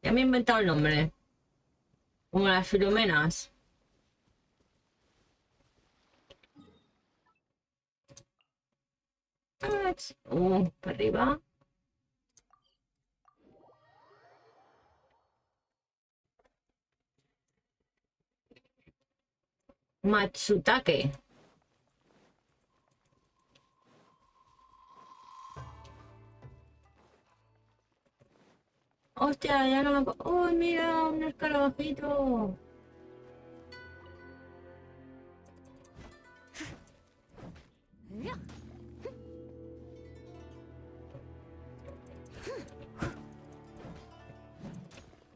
Ya me he inventado el nombre. Como las filomenas. Para arriba. Matsutake. Hostia, ya no me... ¡Uy, mira! Un escarabajito.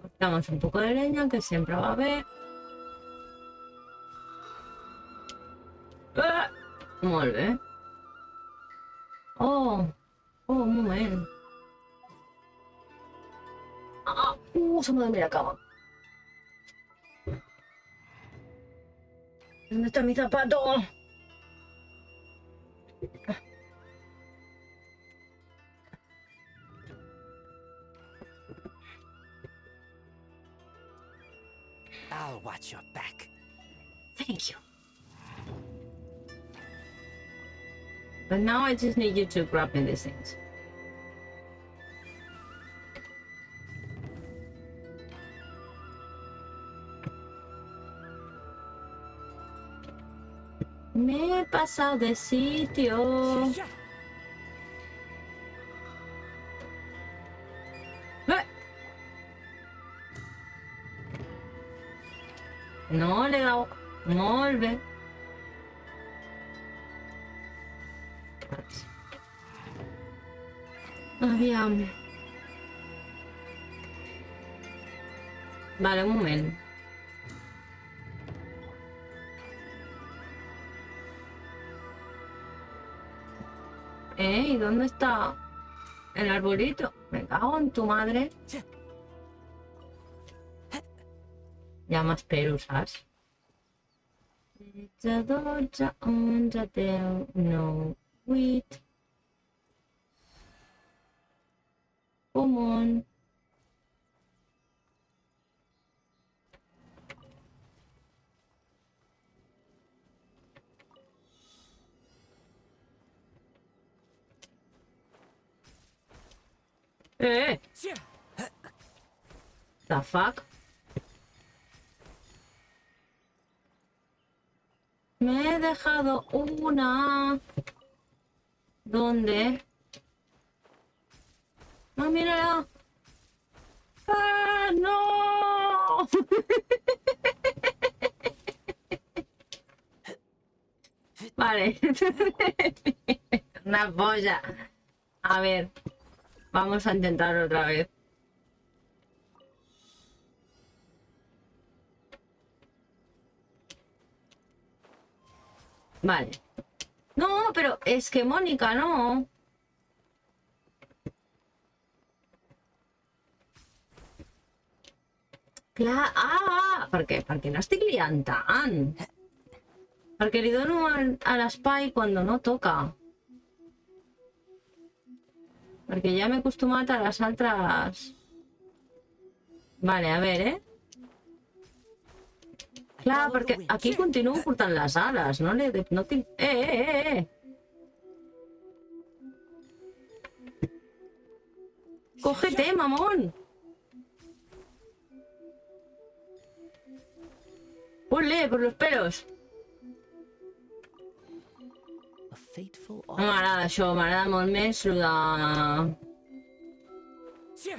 Cortamos un poco de leña, que siempre va a haber. Molt bé. Oh, un moment. Se me duerme la cama. ¿Dónde está mi zapato? I'll watch your back. Thank you. But now I just need you to grab me these things. Me he pasado de sitio. ¡Eh! No le he dado. Molt bé. Aviam. Vale, un moment. ¿Y dónde está el arbolito? Me cago en tu madre. Ja m'espero, saps? 13, 12, 11, 10, 9, 8. Come on. The fuck? Me he dejado una. ¿Dónde? ¡No, mírala! ¡Ah, no! Vale. Una polla. A ver. Vamos a intentarlo otra vez. Vale. No, pero es que Mónica, no. Clar, perquè no estic liant tant. Perquè li dono a l'espai quan no toca. Perquè ja m'he acostumat a les altres... Vale, a veure, Clar, perquè aquí continuo portant les ales, no? No tinc... Cógete, mamón. Ponle por los pelos. No m'agrada això, m'agrada molt més lo de...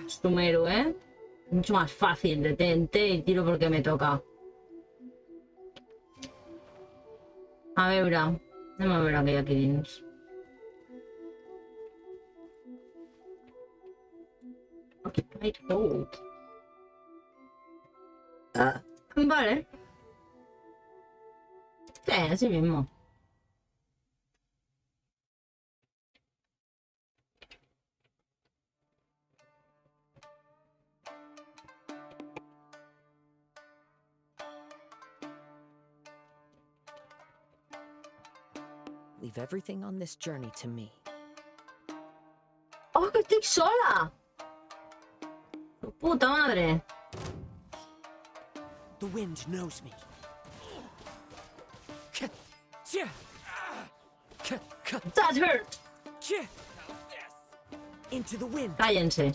Sumero, Mucho más fácil, detente y tiro porque me toca. A veure, anem a veure què hi ha aquí dins. Occupied hold. Vale. Sí, así mismo. Leave everything on this journey to me. ¡Oh, que estoy sola! ¡Puta madre! The wind knows me. That hurt! Into the wind. Cállense.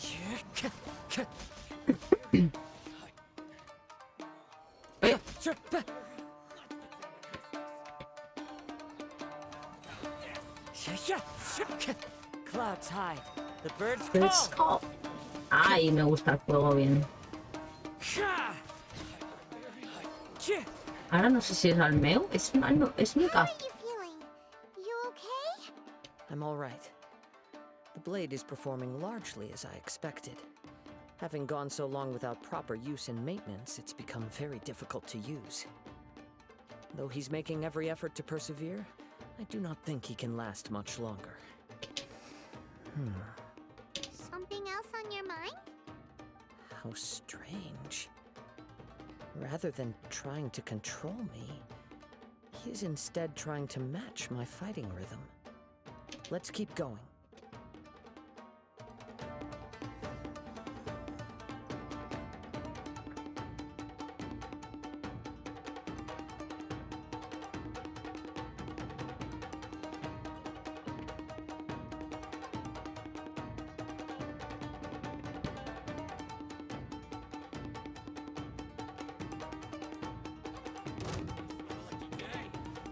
Clouds high. The birds Let's call. go. Ay, me gusta el juego bien. Ahora no sé si es el meu. Es mi How casa. are you feeling? You okay? I'm all right. The blade is performing largely as I expected. Having gone so long without proper use and maintenance, it's become very difficult to use. Though he's making every effort to persevere, I do not think he can last much longer. Something else on your mind? How strange. Rather than trying to control me, he is instead trying to match my fighting rhythm. Let's keep going.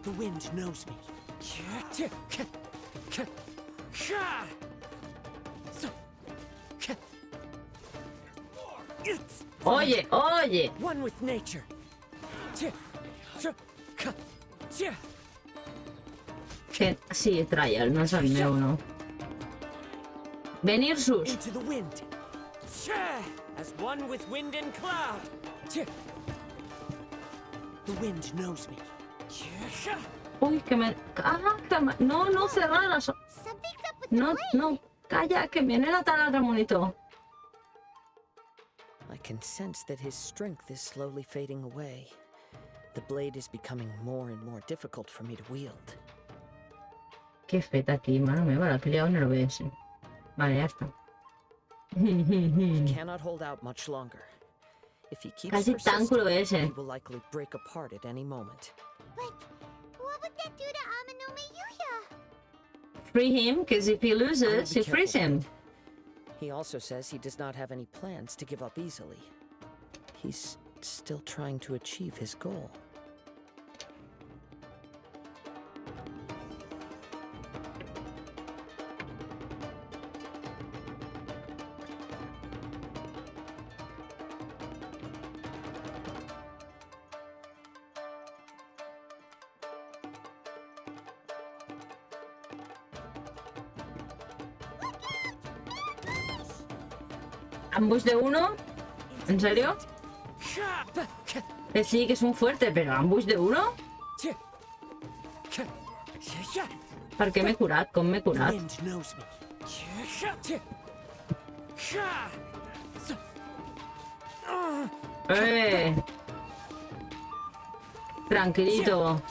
The wind knows me. It's Oye, oye. one with nature. Que sí, trial, no es el meu, no. Venir sus. Into the wind. As one with wind and cloud. The wind knows me. Uy, que me... Ah, que me... No, no, cerrar las... Something's up with the No, blade. no, calla, que viene la talada monitor. I can sense that his strength is slowly fading away. The blade is becoming more and more difficult for me to wield. Qué feta aquí, mano meva, la he peleado en el OBS. Vale, ya está. Cannot hold out much longer. If he keeps Casi tanco lo persisting, ese. he will likely break apart at any moment. But what would that do to Amano Yuya? Free him, because if he I will loses, be he frees careful him. with it. He also says he does not have any plans to give up easily. He's still trying to achieve his goal. ¿Ambush de uno? ¿En serio? Que sí, que es un fuerte, pero ¿ambush de uno? ¿Per què m'he curat? Com m'he The curat? wind knows me. Tranquilito.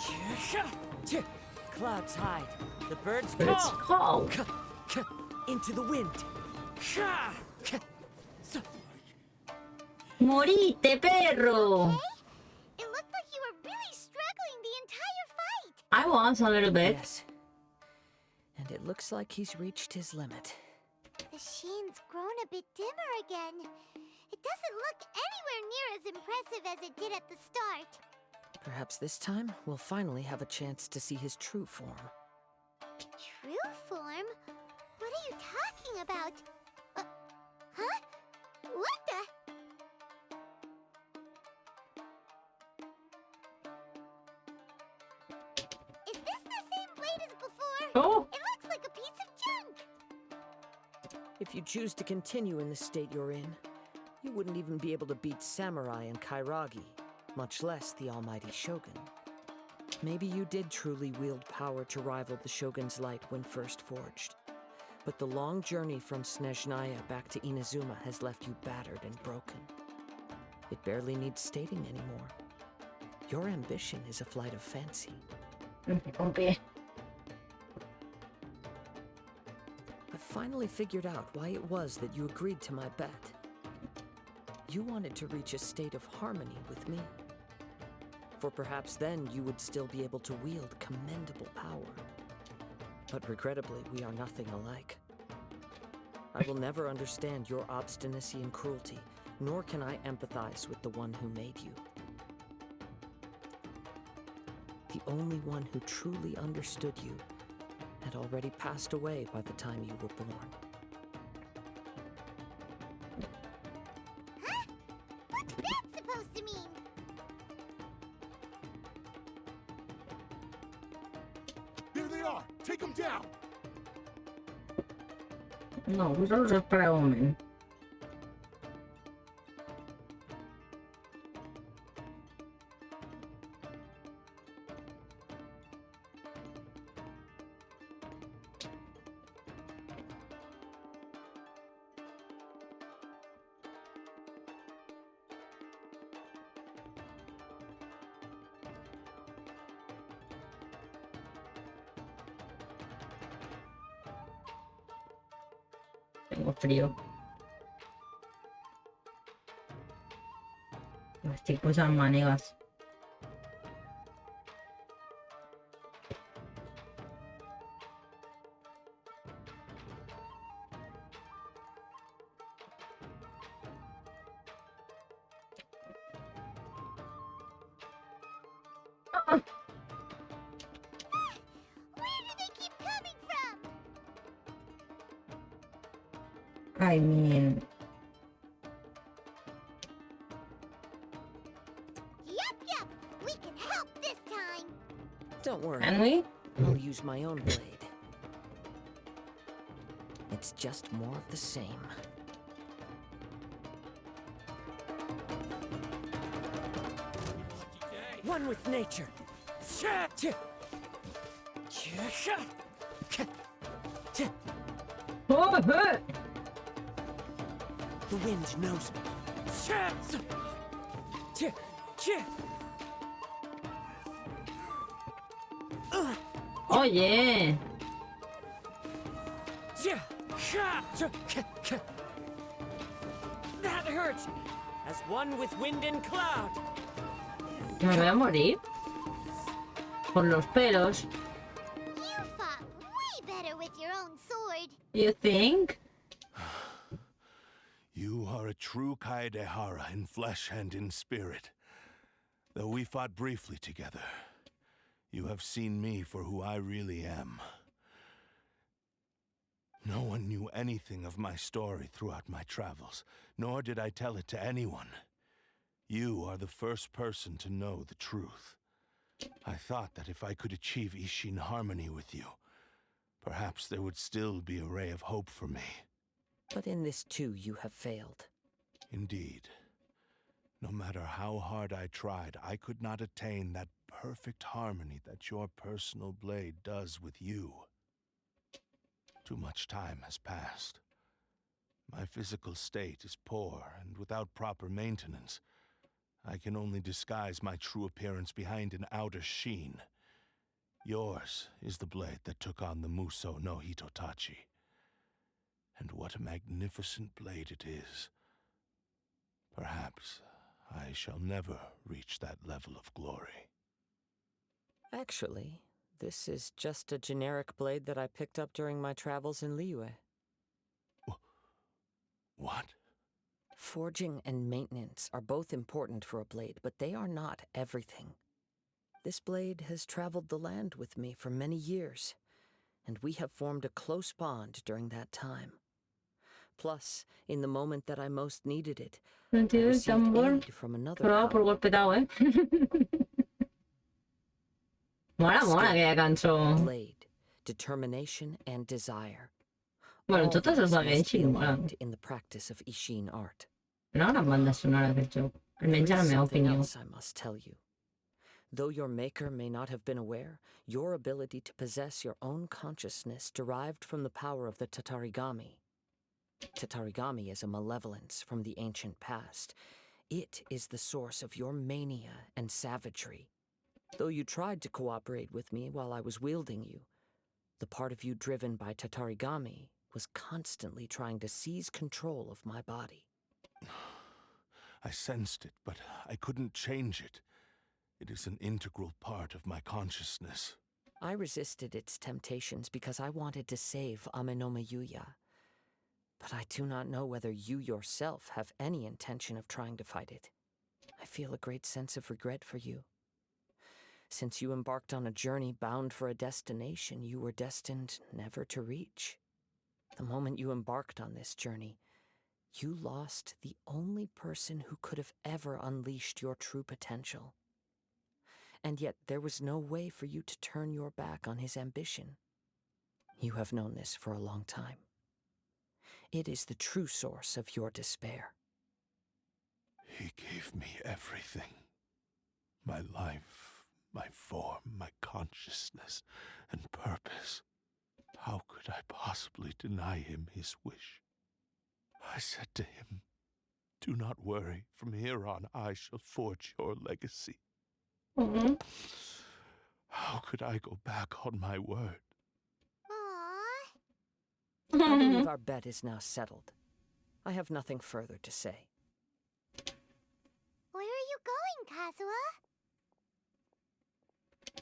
Clouds hide. The birds Let's call. go. Into the wind. Morite, perro. It looked like you were really struggling the entire fight. I was a little bit. Yes. And it looks like he's reached his limit. The sheen's grown a bit dimmer again. It doesn't look anywhere near as impressive as it did at the start. Perhaps this time we'll finally have a chance to see his true form. True form? What are you talking about? Huh? What the? Is this the same blade as before? Oh, It looks like a piece of junk. If you choose to continue in the state you're in, you wouldn't even be able to beat Samurai and Kairagi, much less the almighty Shogun. Maybe you did truly wield power to rival the Shogun's light when first forged. But the long journey from Snezhnaya back to Inazuma has left you battered and broken. It barely needs stating anymore. Your ambition is a flight of fancy. con pie. I finally figured out why it was that you agreed to my bet. You wanted to reach a state of harmony with me. For perhaps then you would still be able to wield commendable power. But regrettably, we are nothing alike. I will never understand your obstinacy and cruelty, nor can I empathize with the one who made you. The only one who truly understood you had already passed away by the time you were born. Huh? What's that supposed to mean? There they are! Take them down! No, vosotros espera un momento. Tengo frío. Me estic posant mànigues. I mean... Yup, we can help this time. Don't worry. Can we? I'll use my own blade. It's just more of the same. One with nature. Oh, hurt! The wind knows me. Oh, yeah! That hurts! As one with wind and cloud. Me voy a morir. Por los pelos. You fought way better with your own sword. You think? You are a true Kaedehara in flesh and in spirit. Though we fought briefly together, you have seen me for who I really am. No one knew anything of my story throughout my travels, nor did I tell it to anyone. You are the first person to know the truth. I thought that if I could achieve Ishin harmony with you, perhaps there would still be a ray of hope for me. But in this too, you have failed. Indeed. No matter how hard I tried, I could not attain that perfect harmony that your personal blade does with you. Too much time has passed. My physical state is poor, and without proper maintenance, I can only disguise my true appearance behind an outer sheen. Yours is the blade that took on the Muso no Hitotachi. And what a magnificent blade it is. Perhaps I shall never reach that level of glory. Actually, this is just a generic blade that I picked up during my travels in Liyue. What? Forging and maintenance are both important for a blade, but they are not everything. This blade has traveled the land with me for many years, and we have formed a close bond during that time. Plus, in the moment that I most needed it, I Sentido el received tambor. aid from another Probado por power. golpeado, ¿eh? Mola, mola que haya canso. Blade, determination, and desire. Bueno, All todas these las must be Genshin molan. aligned in the practice of Ishin art. Una gran banda sonora del joc. Almenys There a la is meva something opinió. else I must tell you. Though your maker may not have been aware, your ability to possess your own consciousness derived from the power of the Tatarigami. Tatarigami is a malevolence from the ancient past. It is the source of your mania and savagery. Though you tried to cooperate with me while I was wielding you, the part of you driven by Tatarigami was constantly trying to seize control of my body. I sensed it, but I couldn't change it. It is an integral part of my consciousness. I resisted its temptations because I wanted to save Amenome Yuya. But I do not know whether you yourself have any intention of trying to fight it. I feel a great sense of regret for you. Since you embarked on a journey bound for a destination you were destined never to reach. The moment you embarked on this journey, you lost the only person who could have ever unleashed your true potential. And yet there was no way for you to turn your back on his ambition. You have known this for a long time. It is the true source of your despair. He gave me everything. My life, my form, my consciousness, and purpose. How could I possibly deny him his wish? I said to him, "Do not worry. From here on, I shall forge your legacy." Mhm. How could I go back on my word? Aww. I believe our bet is now settled. I have nothing further to say. Where are you going, Kazuha?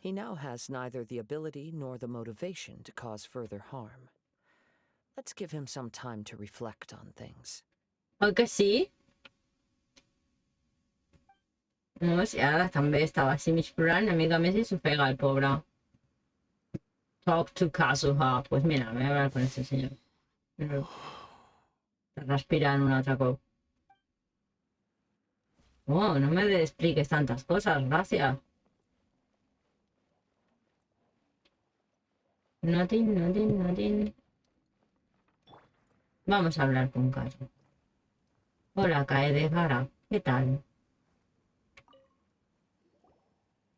He now has neither the ability nor the motivation to cause further harm. Let's give him some time to reflect on things. Oi que sí? No, si ara també estava així mig plorant, una mica més i s'ofega el pobre. Talk to Kazuha. Pues mira, me voy a hablar con este señor. Pero... Respirar un altre cop. Oh, no me expliques tantas cosas, gracias. Nothing, nothing, nothing. Vamos a hablar con Cayo. Hola, Kae de Gara. ¿Qué tal?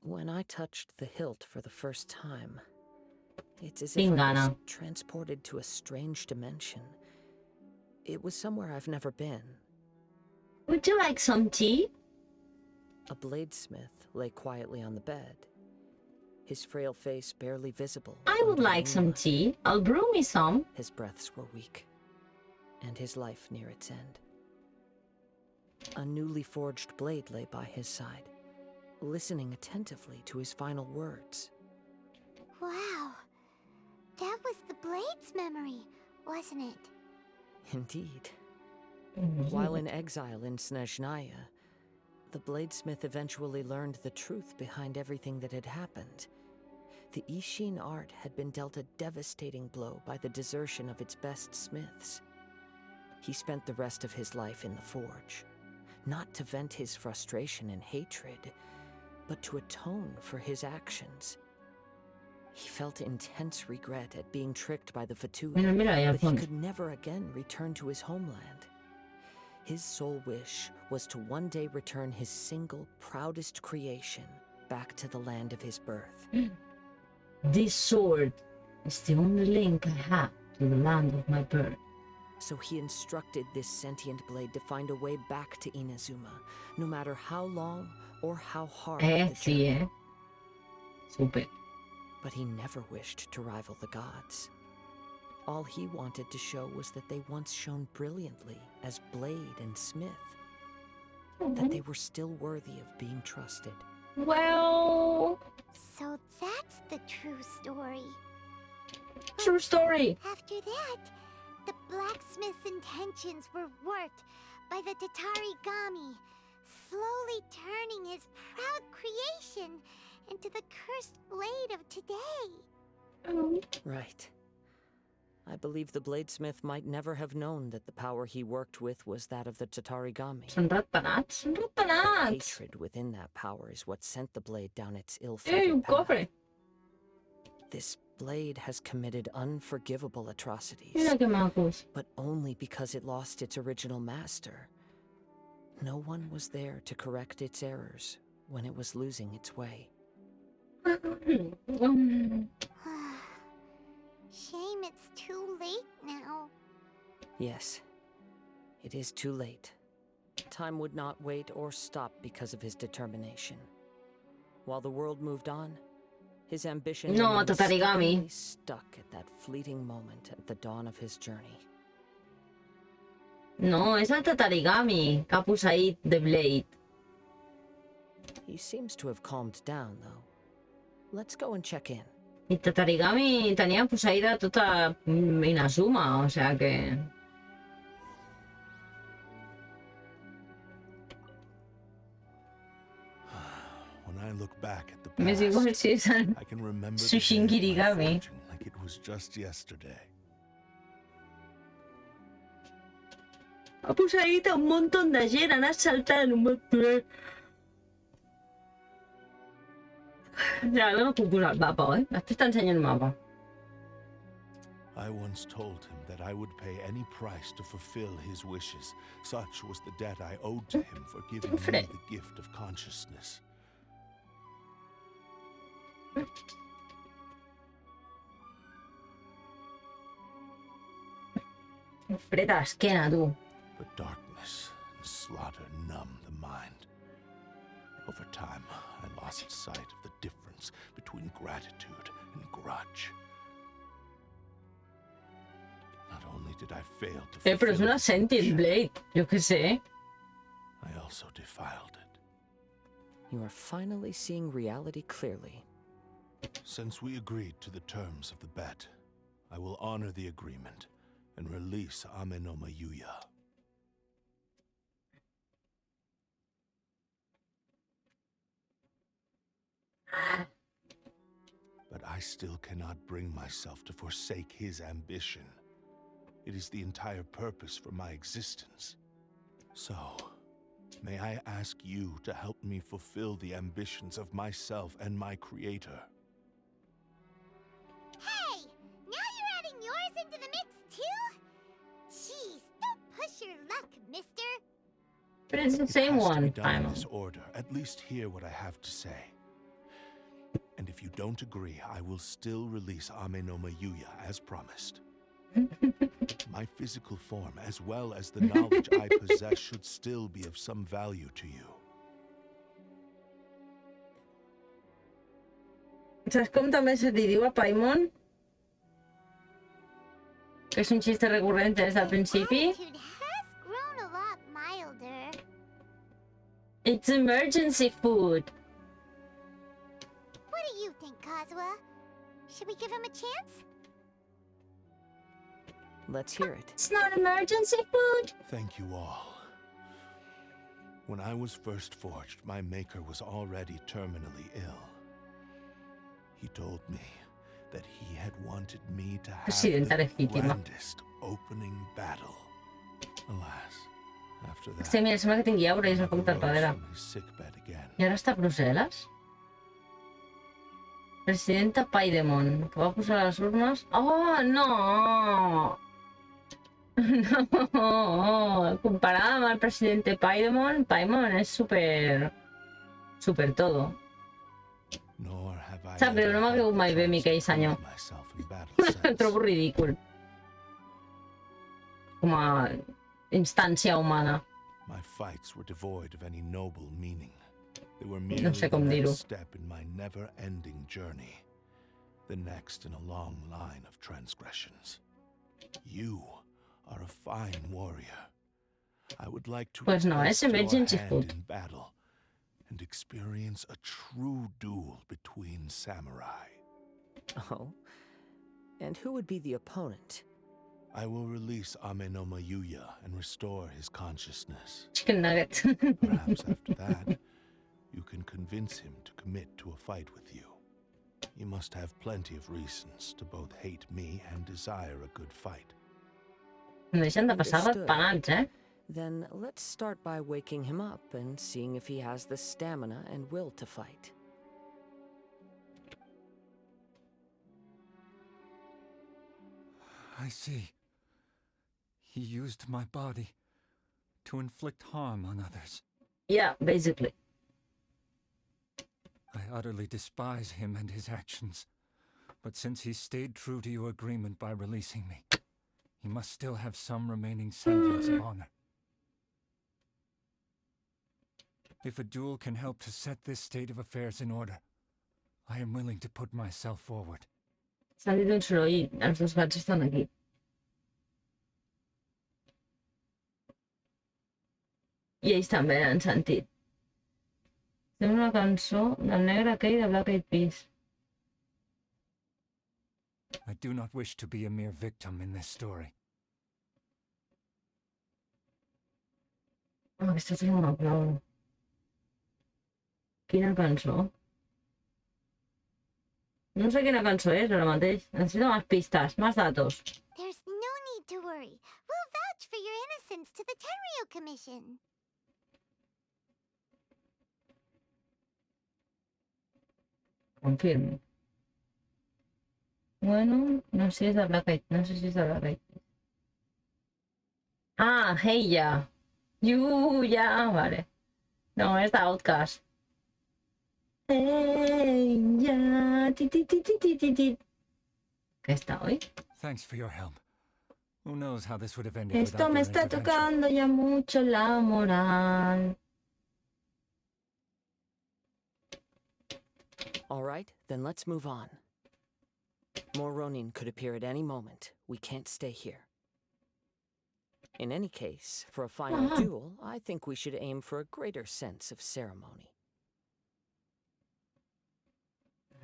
When I touched the hilt for the first time, it's as if Sin I was gana. transported to a strange dimension. It was somewhere I've never been. Would you like some tea? A bladesmith lay quietly on the bed, his frail face barely visible. I would under the like some moonlight. tea. I'll brew me some. His breaths were weak, and his life near its end. A newly forged blade lay by his side, listening attentively to his final words. Wow. That was the Blade's memory, wasn't it? Indeed. While in exile in Snezhnaya, the bladesmith eventually learned the truth behind everything that had happened. The Ishin art had been dealt a devastating blow by the desertion of its best smiths. He spent the rest of his life in the forge, not to vent his frustration and hatred, but to atone for his actions. He felt intense regret at being tricked by the Fatui, Mira, mira, ahí al but he fondo. could never again return to his homeland. His sole wish was to one day return his single, proudest creation back to the land of his birth. This sword is the only link I have to the land of my birth. So he instructed this sentient blade to find a way back to Inazuma, no matter how long or how hard the Sí, journey. Súper. But he never wished to rival the gods. All he wanted to show was that they once shone brilliantly as blade and smith, that they were still worthy of being trusted. Well, So that's the true story. true story. After that, the blacksmith's intentions were warped by the Tatarigami, slowly turning his proud creation into the cursed blade of today. Right. I believe the bladesmith might never have known that the power he worked with was that of the Tatarigami. Són ratpenats, són The ratpenats. hatred within that power is what sent the blade down its Ei, ill-fated un path. cofre. This blade has committed unforgivable atrocities, Mira qué macos. but only because it lost its original master. No one was there to correct its errors when it was losing its way. Shame it's too late now. Yes, it is too late. Time would not wait or stop because of his determination. While the world moved on, his ambition No, remained Tatarigami. stubbornly stuck at that fleeting moment at the dawn of his journey. No, és el Tatarigami que ha posseït The Blade. He seems to have calmed down, though. Let's go and check in. I Tatarigami tenia posseïda tota Inazuma, o sea que... When I look back at the M'és igual past, si és el I can remember the Sushin day of my Kirigami. fortune like it was just yesterday. Ha posseït un munt de gent, ha anat saltant un munt. Ja, no puc posar el mapa, eh? Després t'ensenyo el mapa. I once told him that I would pay any price to fulfill his wishes. Such was the debt I owed to him for giving me Fred. the gift of consciousness. Fred a l'esquena, tu. But darkness and slaughter numb the mind. Over time, I lost sight of the difference between gratitude and grudge. Not only did I fail to Però és fulfill una his Sentient wish, Blade, jo què sé. I also defiled it. You are finally seeing reality clearly. Since we agreed to the terms of the bet, I will honor the agreement and release Amenoma Yuya. But I still cannot bring myself to forsake his ambition. It is the entire purpose for my existence. So, may I ask you to help me fulfill the ambitions of myself and my creator? Hey! Now you're adding yours into the mix, too? Jeez, don't push your luck, mister. But it's the It same has to one, be done in Paimon. this order. At least hear what I have to say. And if you don't agree, I will still release Ame no Mayuya as promised. My physical form, as well as the knowledge I possess, should still be of some value to you. ¿Sabes cómo también se te digo a Paimon? Que es un chiste recurrente desde el His principio. attitude has grown a lot milder. It's emergency food. What do you think, Kazuha? Should we give him a chance? Let's hear it. It's not emergency food. Thank you all. When I was first forged, my maker was already terminally ill. He told me that he had wanted me to have Presidenta the legítima. grandest opening battle. Alas, after that, Sí, mira, sembla que tingui aura i és una he poc never rose tarpadera. from his sickbed again. I ara està a Brussel·les? Presidenta Paidemon, que va posar les urnes... Oh, no! No! Comparada amb el presidente Paimon, Paimon és super... super todo. Nor have I Sap greu, ever no m'ha had caigut the mai bé chance Miquel to senyor. prove myself in battle El trobo since. ridícul. Com a instància humana. My fights were devoid of any noble meaning. They were No merely sé the com dir-ho. next step in my never-ending journey. The next in a long line of transgressions. You are a fine warrior. I would like to Pues no, request es emergency your hand food. in battle and experience a true duel between samurai. Oh? And who would be the opponent? I will release Ame no Mayuya and restore his consciousness. Chicken nugget. Perhaps after that, you can convince him to commit to a fight with you. You must have plenty of reasons to both hate me and desire a good fight. No deixen de passar Understood. ratpenats, eh? Then let's start by waking him up and seeing if he has the stamina and will to fight. I see. He used my body to inflict harm on others. Yeah, basically. I utterly despise him and his actions. But since he stayed true to your agreement by releasing me, he must still have some remaining semblance of honor. If a duel can help to set this state of affairs in order, I am willing to put myself forward. S'ha dit un soroll, els dos gats estan aquí. I ells també han sentit. Sembla una cançó del negre aquell de Black Eyed Peas. I do not wish to be a mere victim in this story. Oh, aquesta és una aplaudida. Quina cançó? No sé quina cançó és ara mateix. Necessito més pistes, més datos. There's no need to worry. We'll vouch for your innocence to the Tenryo Commission. Confirmo. Bueno, no sé si és de Black Eyed, no sé si és de Black Eyed. Ah, Hey Ya. Ya, vale. No, és d'Outcast. Hey Ya, ti ti ti ti ti ti ti. Aquesta, oi? Thanks for your help. Who knows how this would have ended Esto without me your está intervention. tocando ya mucho la moral. All right, then let's move on. More Ronin could appear at any moment. We can't stay here. In any case, for a final Uh-huh. duel, I think we should aim for a greater sense of ceremony.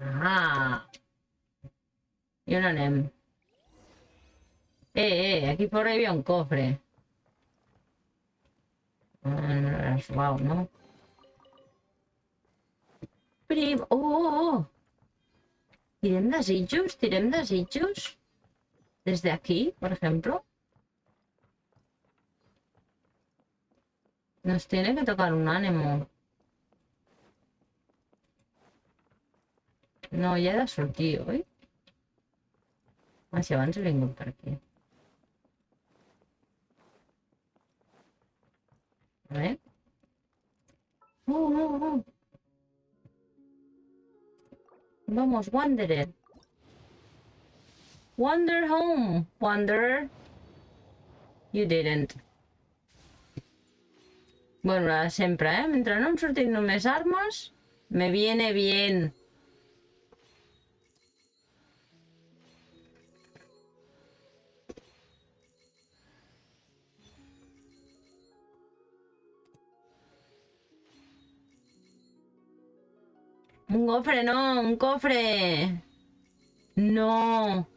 Ah. I on anem? Aquí por ahí había un cofre. Ah, és suau, no? Prim... Oh! Tirem desitjos? Tirem desitjos? Desde aquí, por ejemplo. Nos tiene que tocar un ánimo. No, ja he de sortir, oi? Ah, si abans he vingut per aquí. A ver. Vamos, Wanderer. Wander home, Wanderer. You didn't. Bueno, la de sempre, Mentre no em surtin només armes, me viene bien. Un cofre, no, un cofre. No,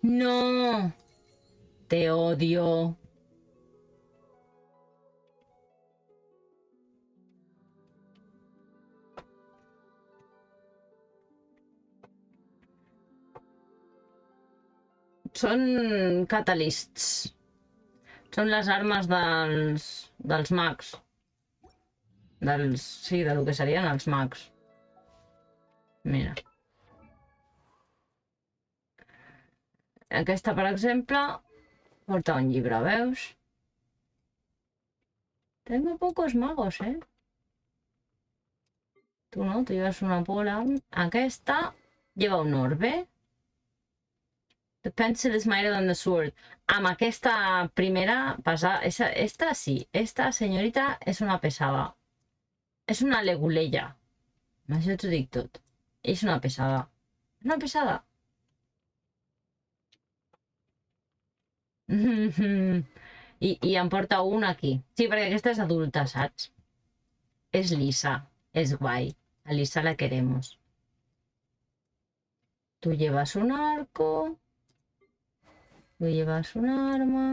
no. Te odio. Són catalysts. Són les armes dels mags. Sí, del que serien els mags. Mira. Aquesta, per exemple, porta un llibre, veus? Tengo pocos magos, Tu no, tu llevas una pola. Aquesta lleva un orbe. The pencil is mightier than the sword. Amb aquesta primera pesada... Esta sí. Esta señorita és una pesada. És una leguleya. Amb això t'ho dic tot. És una pesada. Una pesada. I em porta una aquí. Sí, perquè aquesta és adulta, saps? És lisa. És guai. A Lisa la queremos. Tú llevas un arco. Tú llevas un arma.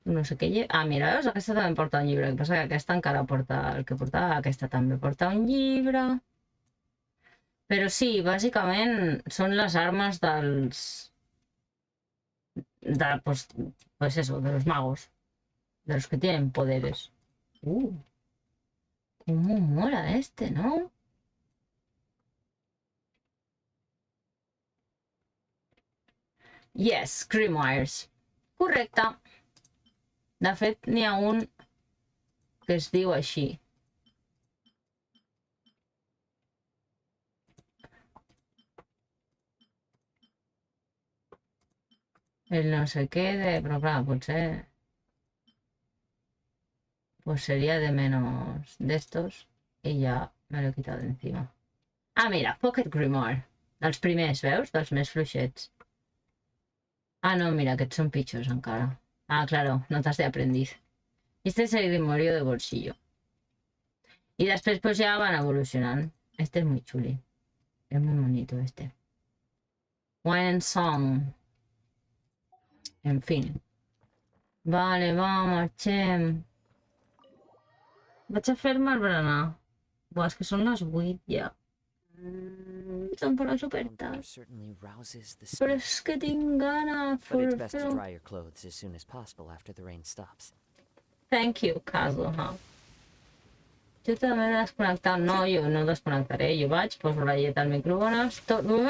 No sé què lleva. Ah, mira, veus? Aquesta també porta un llibre. El que passa que aquesta encara porta el que portava. Aquesta també porta un llibre. Però sí, bàsicament són les armes dels... pues eso, de los magos. De los que tienen poderes. Cómo mola este, ¿no? Yes, Grimoires. Correcte. De fet, n'hi ha un que es diu així. El no sé què de... Però clar, potser... Pues sería de menos de estos y ya me lo he quitado de encima. Ah, mira, Pocket Grimoire. Dels primers, veus? Dels més fluixets. Ah, no, mira, aquests són pitjors encara. Ah, claro, notas de aprendiz. Este es el Grimorio de bolsillo. Y después pues ya van evolucionando. Este es muy chuli. Es muy bonito este. Wine and Song. En fin. Vale, va, marxem. Vaig a fer-me el berenar. Buah, és que són les 8 ja. Són per super tard. certainly rouses the Però spirit, és que tinc gana. but it's best to dry your clothes as soon as possible after the rain stops. Thank you, Kazuha. Jo també he desconnectat. No, jo no desconnectaré. Jo vaig, poso la llet al microones. Torno.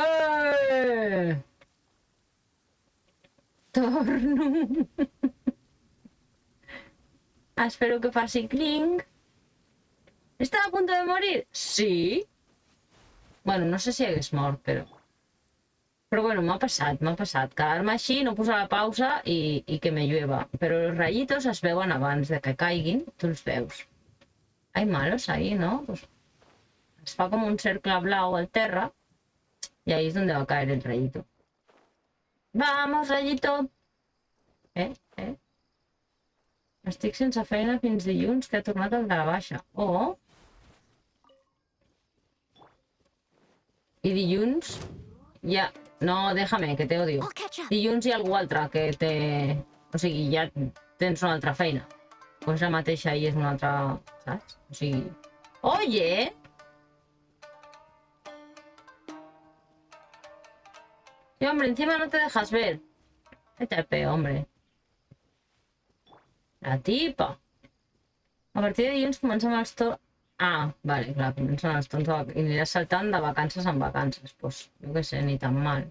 Espero que faci clink. ¿Estaba a punto de morir? Sí. Bueno, no sé si hagués mort, però... Però bueno, m'ha passat. Quedar-me així, no posar la pausa i que me llueva. Però els rayitos es veuen abans de que caiguin, tu els veus. Hay malos ahí, ¿no? Pues es fa com un cercle blau al terra i ahí és on va caer el rayito. Vamos, rayito! Estic sense feina fins dilluns, que ha tornat el de la baixa. Oh! I dilluns ja... No, déjame, que te odio. I'll catch up. Dilluns hi ha algú altre que té... O sigui, ja tens una altra feina. Pues la mateixa i és una altra... Saps? O sigui... Oye! Sí, hombre, encima no te dejas ver. Vete al peo, hombre. La tipa. A partir de dilluns comencem els torns... Ah, vale, clar, comencen els torns i aniràs saltant de vacances en vacances. Pues, yo qué sé, ni tan mal.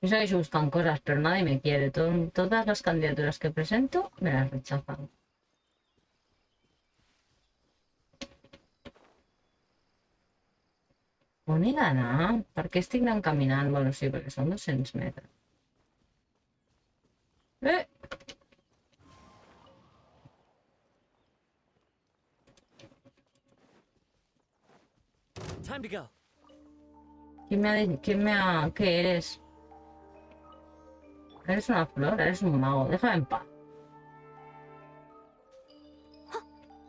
Yo segueixo buscando cosas, pero nadie me quiere. Todas las candidaturas que presento me las rechazan. On he d'anar? Per què estic anant caminant? Bueno, sí, perquè són 200 metres. Eh! Time to go. ¿Qué eres? Eres una flor, eres un mago. Déjame en paz.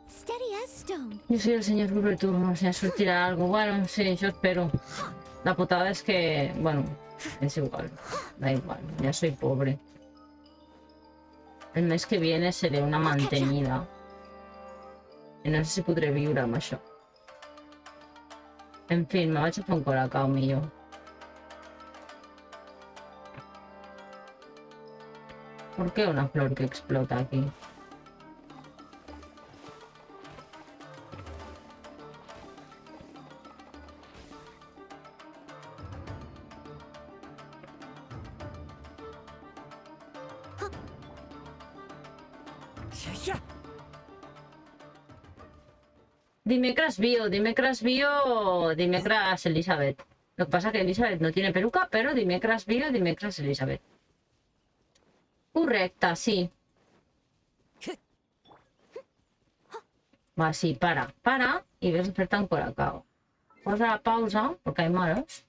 Steady as stone. Yo soy el señor Burbeturno, si surtirá algo. Bueno, sí, yo espero. La putada es que, bueno, es igual. Da igual, ya soy pobre. El mes que viene seré una mantenida. I no sé si podré viure amb això. En fi, me vaig a fer un colacao millor. ¿Por qué una flor que explota aquí? Dimecres dimecres Elizabeth. Lo que pasa es que Elizabeth no tiene peluca, pero dimecres Elizabeth. Correcte, sí. Va, sí, para y ves a fer-te un colacao. Posa la pausa, porque hay malos.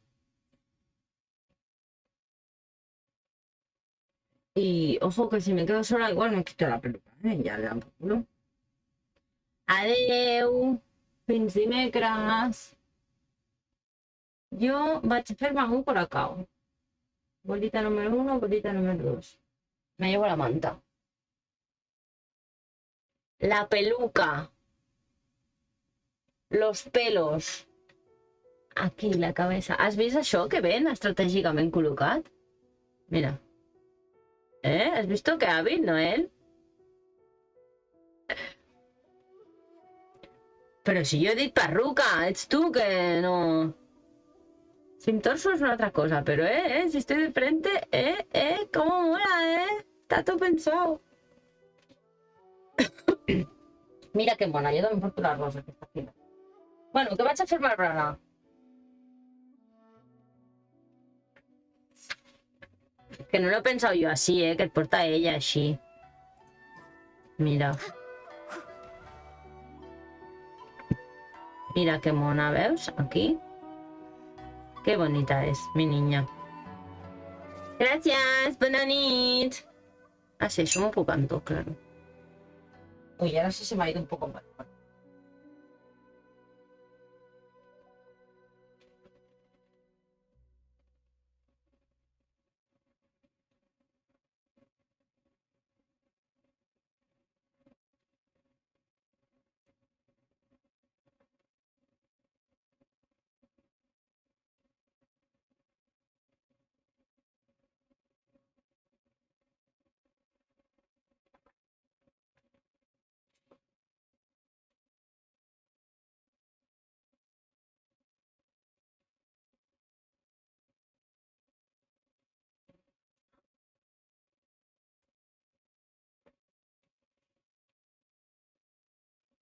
Y ojo que si me quedo sola igual me quito la peluca, ya le dan por culo. Adeu, fins dimecres. Jo vaig a fer-me un colacao. Bolita número 1, bolita número 2. Me llevo la manta. La peluca. Los pelos. Aquí, la cabeza. Has vist això que ben estratègicament col·locat? Mira. ¿Has visto qué hábil, Noel? Pero si yo he dit perruca, ets tu que no... Sin torso es una otra cosa, pero si estoy de frente, cómo mola, está todo pensado. Mira qué mona, yo también porto la rosa que está aquí. Bueno, que vaig a fer-me el berenar. Que no lo he pensado yo así, que el porta ella así. Mira. Mira qué mona, ¿veus? Aquí. Qué bonita es, mi niña. Gracias, bona nit. Ah, sí, això m'ho puc endur, claro. Uy, ahora sí se me ha ido un poco mal.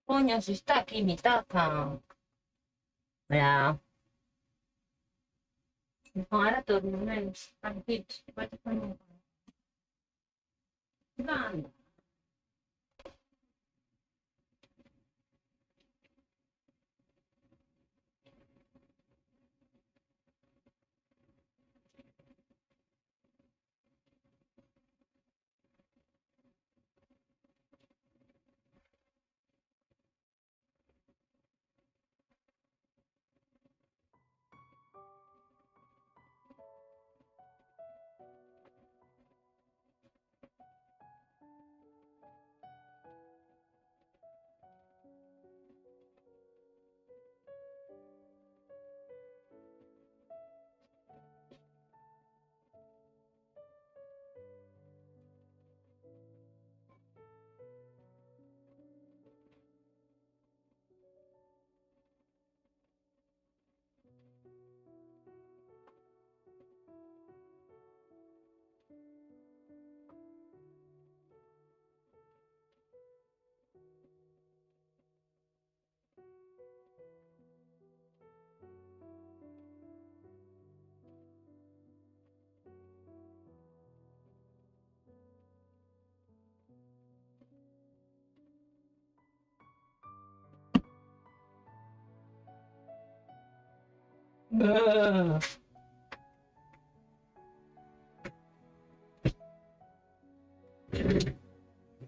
Coño, si está aquí mi taza. Mira. No, ara torno, nens. Tranquils. Vaig a fer un... Anda.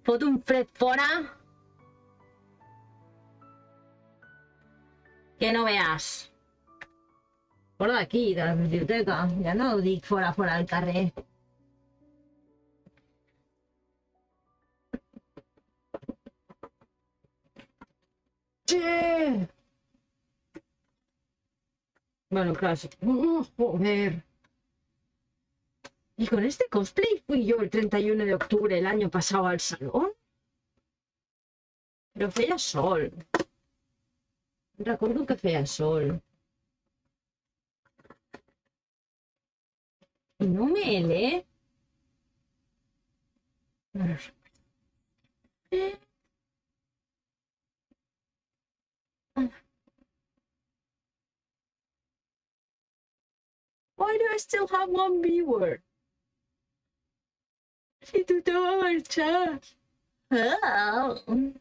Fot un fred fora que no veas. Fora d'aquí, de la biblioteca. Ja no ho dic fora del carrer. Sí. Bueno, claro. Joder. Y con este cosplay fui yo el 31 de octubre el año pasado al salón. Pero feia sol. Recordo que feia sol. Y no me helé. Why do I still have one viewer? Si tú te vas a marchar. Oh.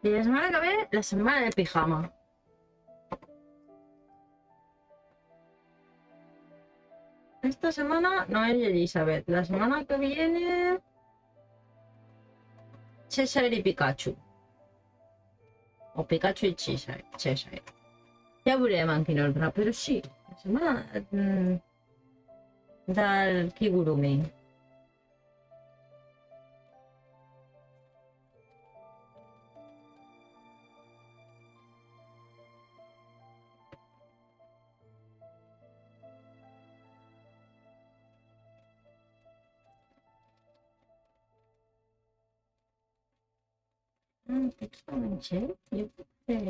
Y la semana que viene, la semana del pijama. Esta semana no es Elizabeth. La semana que viene, Cheshire y Pikachu. O Pikachu y Cheshire. Ja veurem en quin ordre, però sí. La setmana del Kigurumi. Efectivament, jo puc fer...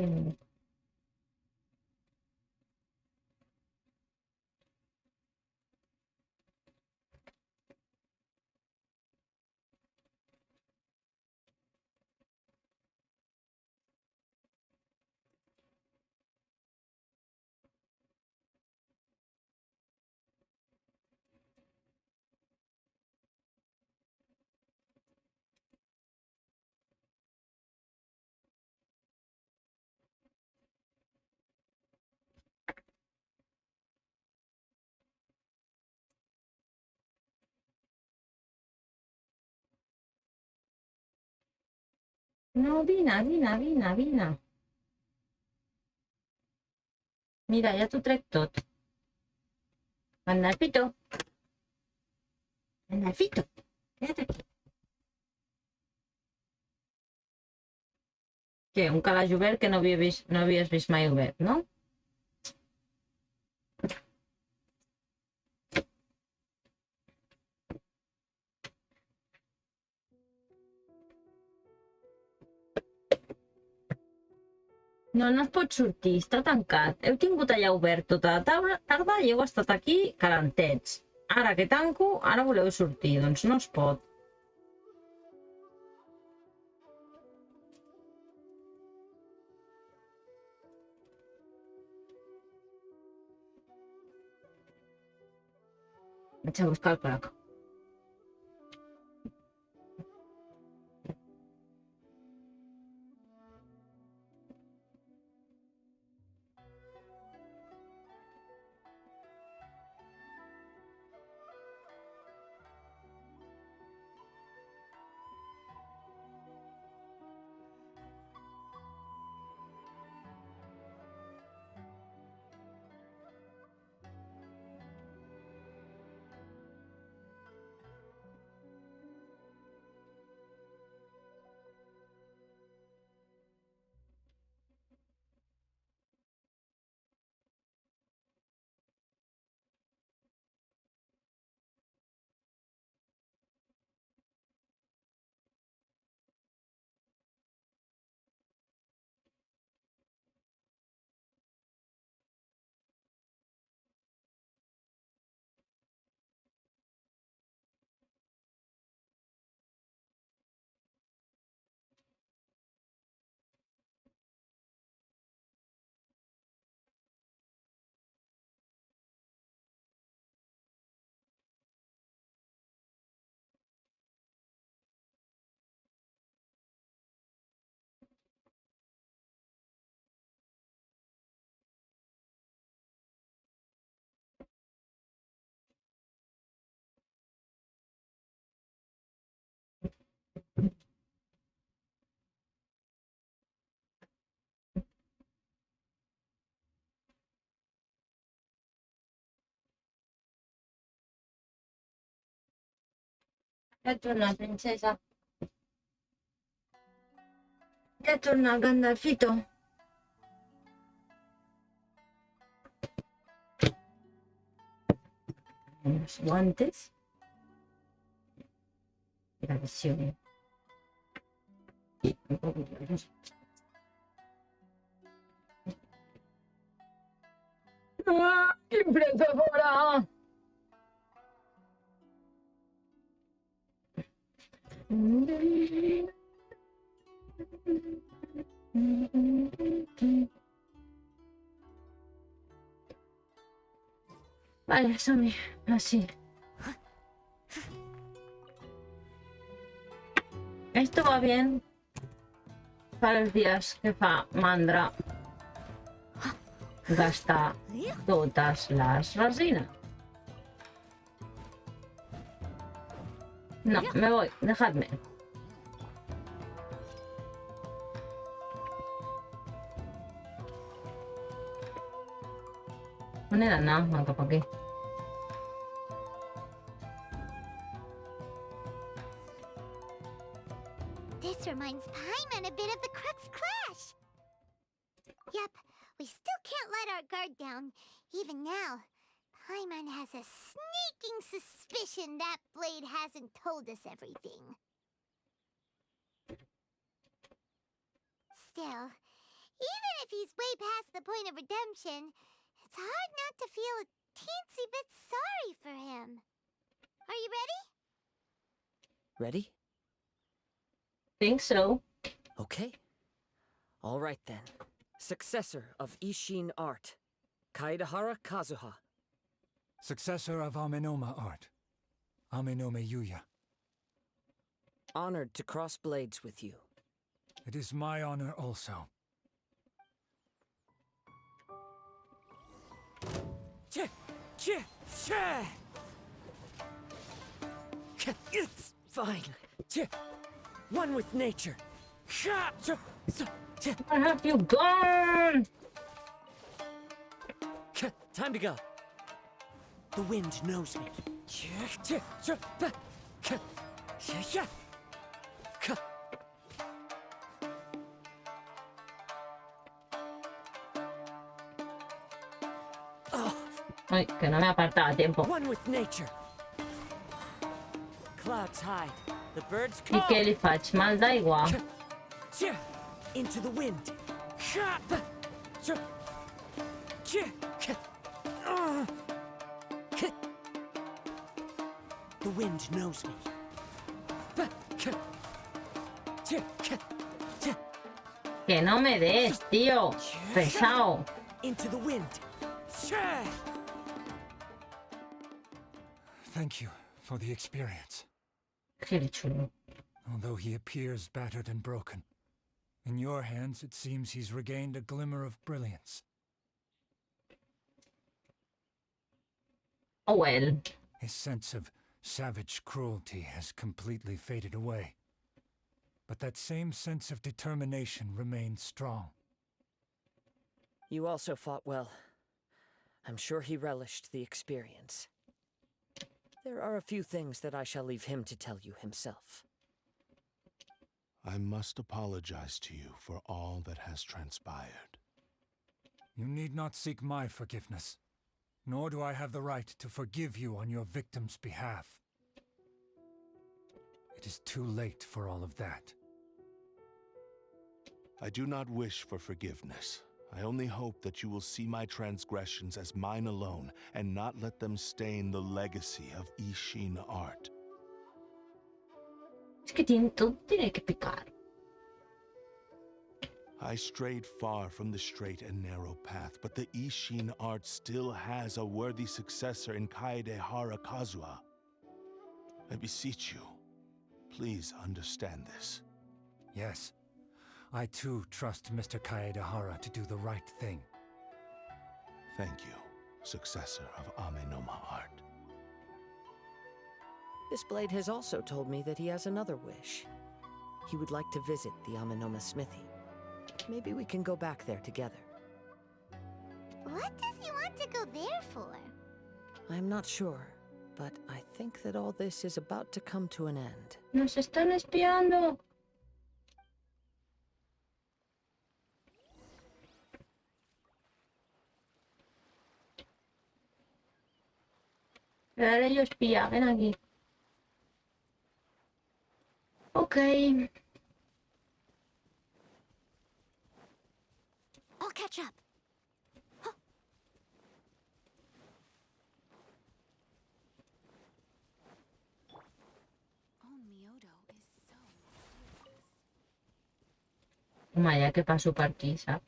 No, vine. Mira, ja t'ho trec tot. Gandalfito. Gandalfito. Quédate aquí. Què? Un calaix obert que no havies vist mai obert, no? No, no es pot sortir, està tancat. Heu tingut allà obert tota la tarda i heu estat aquí calentets. Ara que tanco, ara voleu sortir, doncs no es pot. Vaig a buscar el plac. Ya torna, princesa. Ya torna, Gandalfito. Unos guantes. La visión. Un poco de luz. ¡Ah! ¡Impresora! Vale, Sammy, así. Esto va bien para los días que fa Mandra gasta todas las resinas. No, me voy, dejadme. Moneda nada, manca para qué. This reminds Paimon a bit of the Crux Clash. Yep, we still can't let our guard down. Even now, Paimon has a sneaking suspicion that blade hasn't told us everything. Still, even if he's way past the point of redemption, it's hard not to feel a teensy bit sorry for him. Are you ready? Ready? Think so. Okay. All right then. Successor of Ishin art, Kaedahara Kazuha. Successor of Amenoma art, Amenome Yuya. Honored to cross blades with you. It is my honor also. It's fine. One with nature. Where have you gone? Time to go. The wind knows me. Ay, que no me apartaba a tiempo. One with nature. Clouds high. The birds ¿Y call. qué le faig? Mal da igual. Into the wind. The wind knows me. Que no me des, tío. Pesado. Into the wind. Thank you for the experience. Qué chulo. Although he appears battered and broken, in your hands it seems he's regained a glimmer of brilliance. Oh, well. His sense of savage cruelty has completely faded away. But that same sense of determination remains strong. You also fought well. I'm sure he relished the experience. There are a few things that I shall leave him to tell you himself. I must apologize to you for all that has transpired. You need not seek my forgiveness, nor do I have the right to forgive you on your victim's behalf. It is too late for all of that. I do not wish for forgiveness. I only hope that you will see my transgressions as mine alone and not let them stain the legacy of Ishin art. Es que todo tiene que picar. I strayed far from the straight and narrow path, but the Ishin art still has a worthy successor in Kaedehara Kazuha. I beseech you, please understand this. Yes, I too trust Mr. Kaedehara to do the right thing. Thank you, successor of Amenoma art. This blade has also told me that he has another wish. He would like to visit the Amenoma smithy. Maybe we can go back there together. What does he want to go there for? I'm not sure, but I think that all this is about to come to an end. Nos están espiando. Pero ahora yo espía, ven aquí. Ok. I'll catch up. Oh, Miodo is so mysterious. Toma ya que paso per aquí, saps?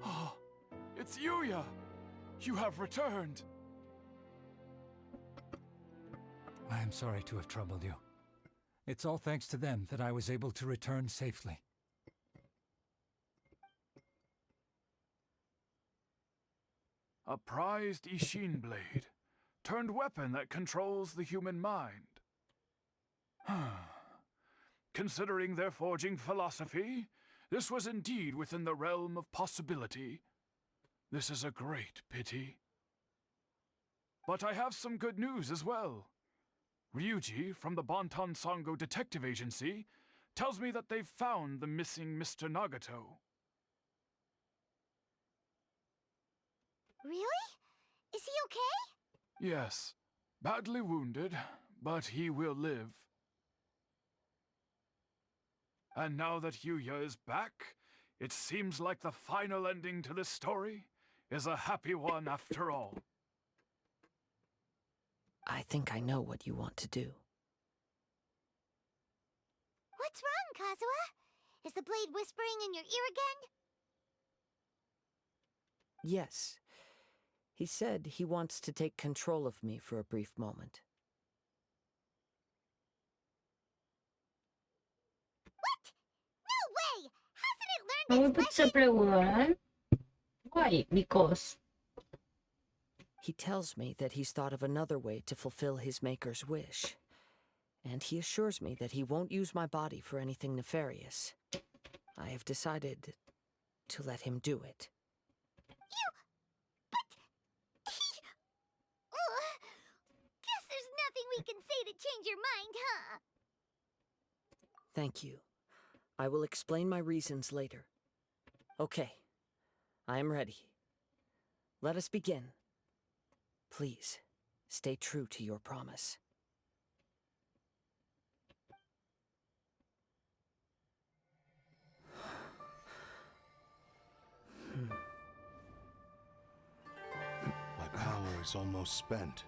Oh, it's Yuya! You have returned! I am sorry to have troubled you. It's all thanks to them that I was able to return safely. A prized Ishin blade, turned weapon that controls the human mind. Considering their forging philosophy, this was indeed within the realm of possibility. This is a great pity. But I have some good news as well. Ryuji, from the Bonton Sango Detective Agency, tells me that they've found the missing Mr. Nagato. Really? Is he okay? Yes, badly wounded, but he will live. And now that Yuya is back, it seems like the final ending to this story is a happy one after all. I think I know what you want to do. What's wrong, Kazuha? Is the blade whispering in your ear again? Yes. He said he wants to take control of me for a brief moment. What? No way! Hasn't it No learned me its pots a lesson? preguntar. Why? Because. He tells me that he's thought of another way to fulfill his maker's wish. And he assures me that he won't use my body for anything nefarious. I have decided to let him do it. Ugh. Guess there's nothing we can say to change your mind, huh? Thank you. I will explain my reasons later. Okay. I am ready. Let us begin. Please, stay true to your promise. My power is almost spent.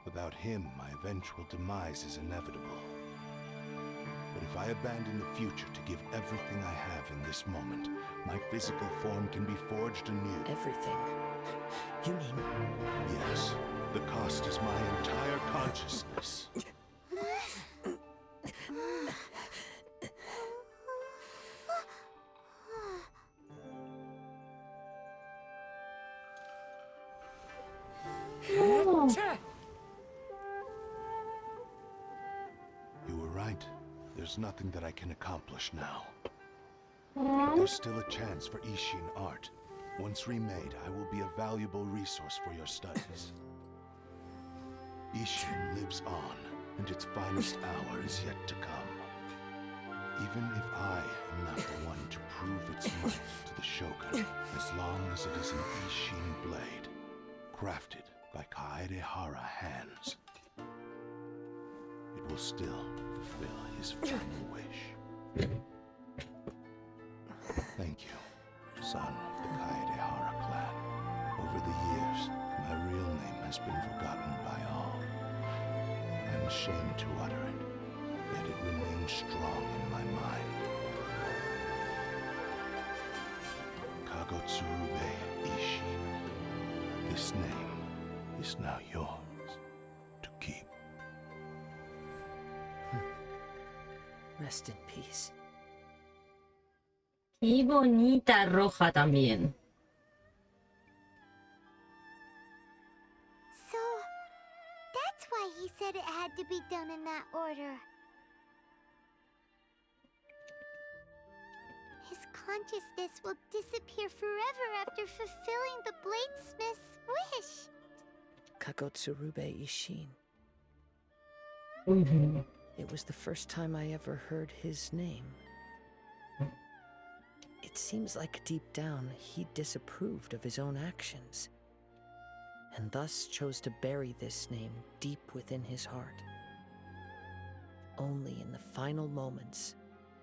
Without him, my eventual demise is inevitable. But if I abandon the future to give everything I have in this moment, my physical form can be forged anew. Everything? You mean... Yes, the cost is my entire consciousness. Oh. You were right. There's nothing that I can accomplish now. Oh. There's still a chance for Ishin art. Once remade, I will be a valuable resource for your studies. Ishin lives on, and its finest hour is yet to come. Even if I am not the one to prove its might to the Shogun, as long as it is an Ishin blade, crafted by Kaedehara hands, it will still fulfill his final wish. Thank you, son of the Kaedehara clan. Over the years, my real name has been forgotten by all. I'm ashamed to utter it, yet it remains strong in my mind. Kagotsurube Ishin. This name is now yours. Rest in peace. Y bonita roja también. So, that's why he said it had to be done in that order. His consciousness will disappear forever after fulfilling the bladesmith's wish. Kagotsurube Ishin. Mhm. It was the first time I ever heard his name. It seems like deep down he disapproved of his own actions, and thus chose to bury this name deep within his heart. Only in the final moments,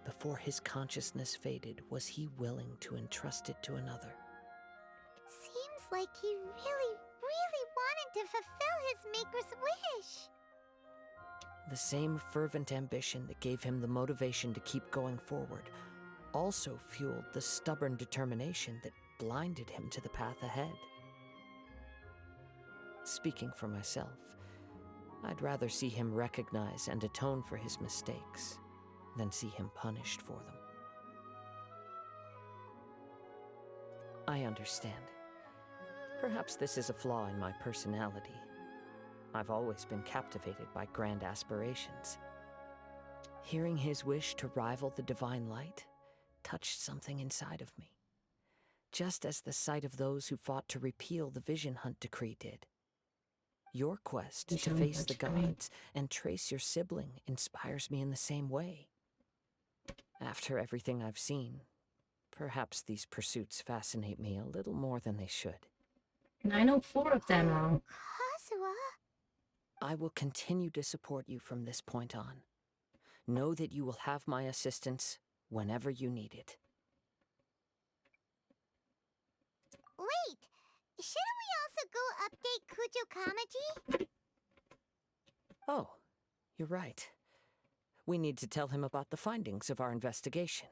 before his consciousness faded, was he willing to entrust it to another. Seems like he really wanted to fulfill his maker's wish. The same fervent ambition that gave him the motivation to keep going forward also fueled the stubborn determination that blinded him to the path ahead. Speaking for myself, I'd rather see him recognize and atone for his mistakes than see him punished for them. I understand. Perhaps this is a flaw in my personality. I've always been captivated by grand aspirations. Hearing his wish to rival the divine light touched something inside of me, just as the sight of those who fought to repeal the Vision Hunt decree did. Your quest to Vision face Hunt the decree. gods and trace your sibling inspires me in the same way. After everything I've seen, perhaps these pursuits fascinate me a little more than they should. And I know 4 of them now. Kazuha? I will continue to support you from this point on. Know that you will have my assistance whenever you need it. Wait, shouldn't we also go update Kujo Kamaji? Oh, you're right. We need to tell him about the findings of our investigation.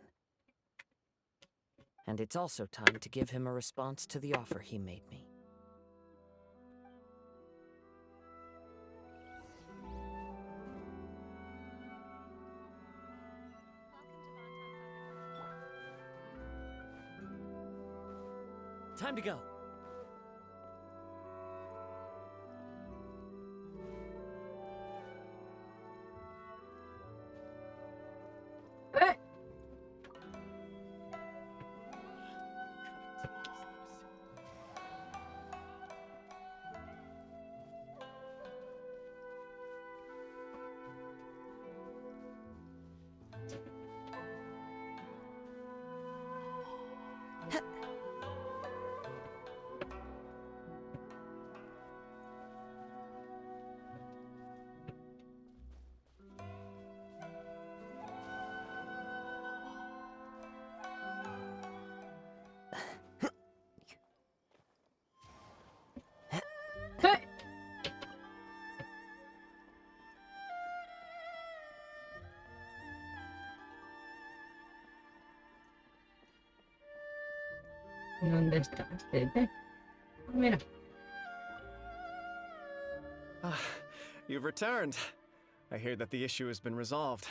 And it's also time to give him a response to the offer he made me. Time to go. Eh, eh. ¿Dónde está este? Mira. Ah, you've returned. I hear that the issue has been resolved.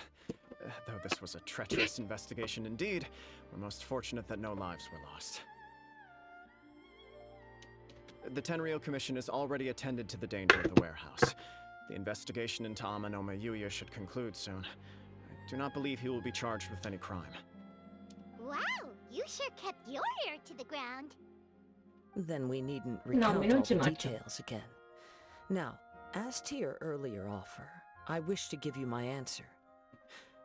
Though this was a treacherous investigation indeed, we're most fortunate that no lives were lost. The Tenryou Commission has already attended to the danger at the warehouse. The investigation into Amanoma Yuya should conclude soon. I do not believe he will be charged with any crime. Wow, you sure kept your ear to the ground. Then we needn't No, recount all minuti, the macho. details again. Now, as to your earlier offer, I wish to give you my answer.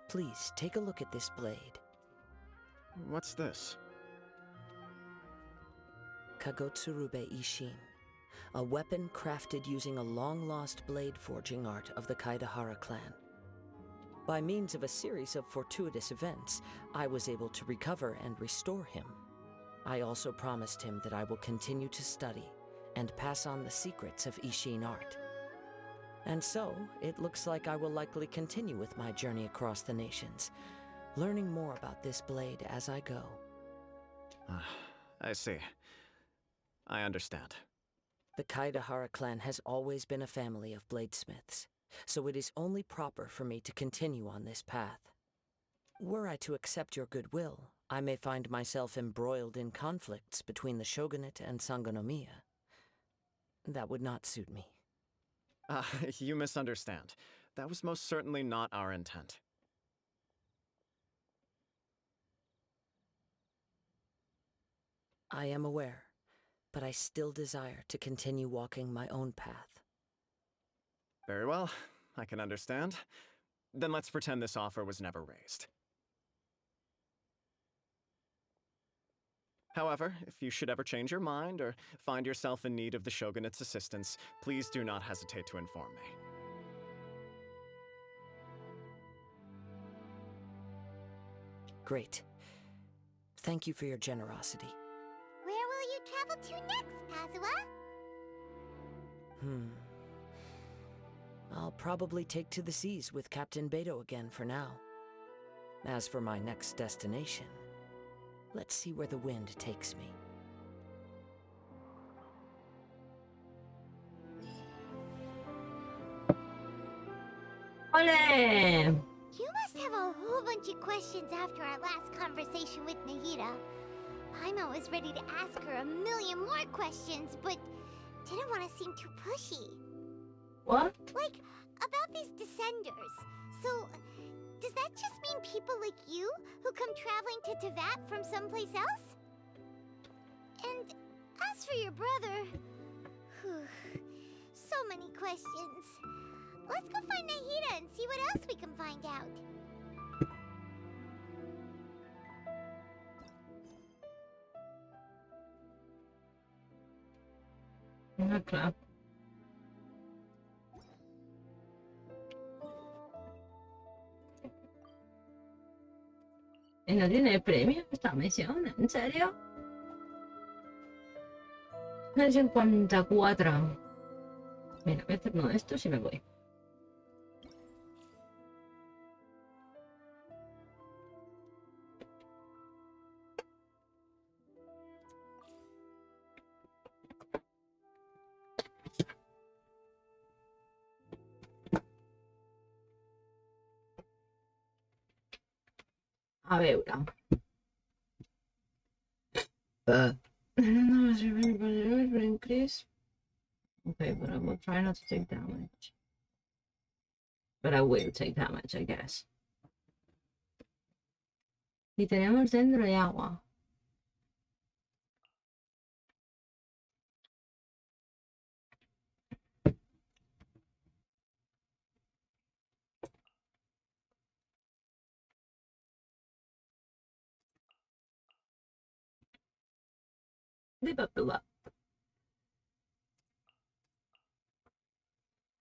Please take a look at this blade. What's this? Kagotsurube Ishin, a weapon crafted using a long-lost blade forging art of the Kaidahara clan. By means of a series of fortuitous events, I was able to recover and restore him. I also promised him that I will continue to study and pass on the secrets of Ishin art. And so, it looks like I will likely continue with my journey across the nations, learning more about this blade as I go. I see. I understand. The Kaidahara clan has always been a family of bladesmiths, so it is only proper for me to continue on this path. Were I to accept your goodwill, I may find myself embroiled in conflicts between the shogunate and Sangonomiya. That would not suit me. You misunderstand. That was most certainly not our intent. I am aware, but I still desire to continue walking my own path. Very well, I can understand. Then let's pretend this offer was never raised. However, if you should ever change your mind or find yourself in need of the shogunate's assistance, please do not hesitate to inform me. Great. Thank you for your generosity. Where will you travel to next, Kazuha? I'll probably take to the seas with Captain Beto again for now. As for my next destination, let's see where the wind takes me. ¡Ole! You must have a whole bunch of questions after our last conversation with Nahida. Paimon was ready to ask her a million more questions, but didn't want to seem too pushy. What? Like, about these descenders. So, does that just mean people like you who come traveling to Teyvat from someplace else? And as for your brother... so many questions. Let's go find Nahida and see what else we can find out. Ah, claro. ¿Y no tiene premio esta misión? ¿En serio? 54. Mira, voy a hacer uno de estos y me voy. A veure. Increase. Okay, but I will try not to take damage. But I will take damage, I guess. Y tenemos dentro de agua.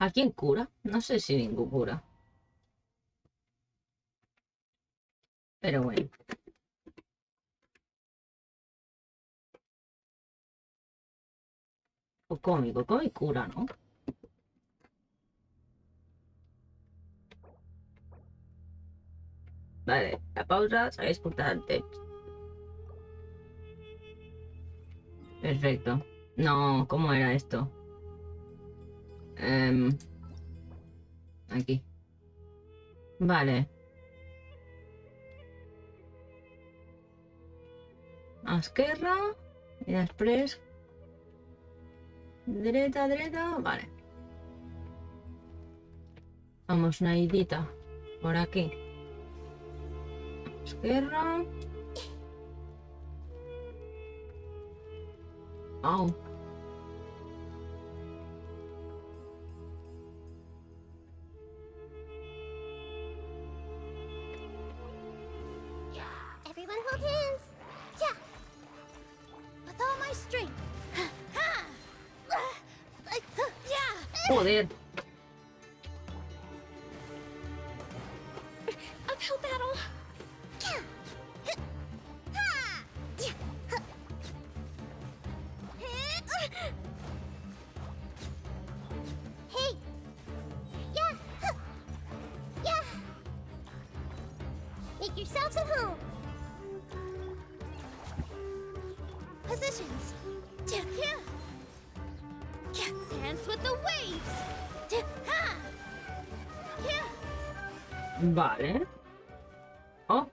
¿A quién cura? No sé si ningún cura. Pero bueno. O cómico, cómico cura, ¿no? Vale, la pausa, sabéis cortar el texto. Perfecto. No, ¿cómo era esto? Aquí. Vale. Esquerra. Y després... Dreta, dreta. Vale. Vamos, Naidita. Por aquí. Esquerra. Au. Everyone hold hands. Yeah. With all my strength. Yeah. Joder. Uphill battle. Hey. Yeah. Yeah. Make yourselves at home. Positions. Dance with the waves. Vale. Oh,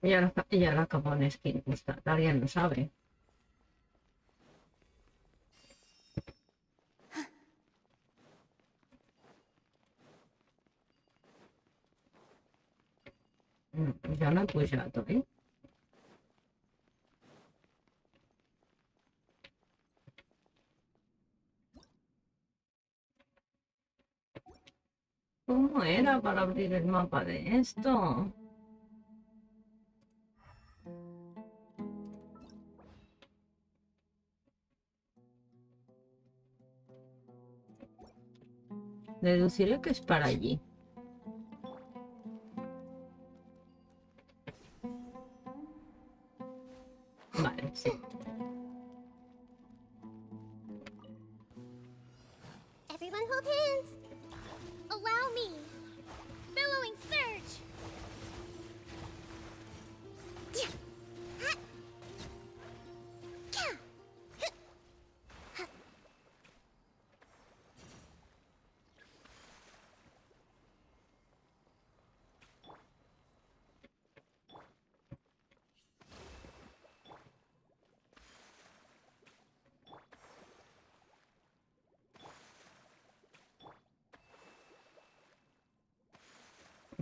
y ahora como en skin gusta. Alguien lo sabe. Jo no he pujat, oi? ¿Cómo era para abrir el mapa de esto? Deduciré que es para allí. Vale, sí. Everyone hold hands. Allow me. Billowing surge.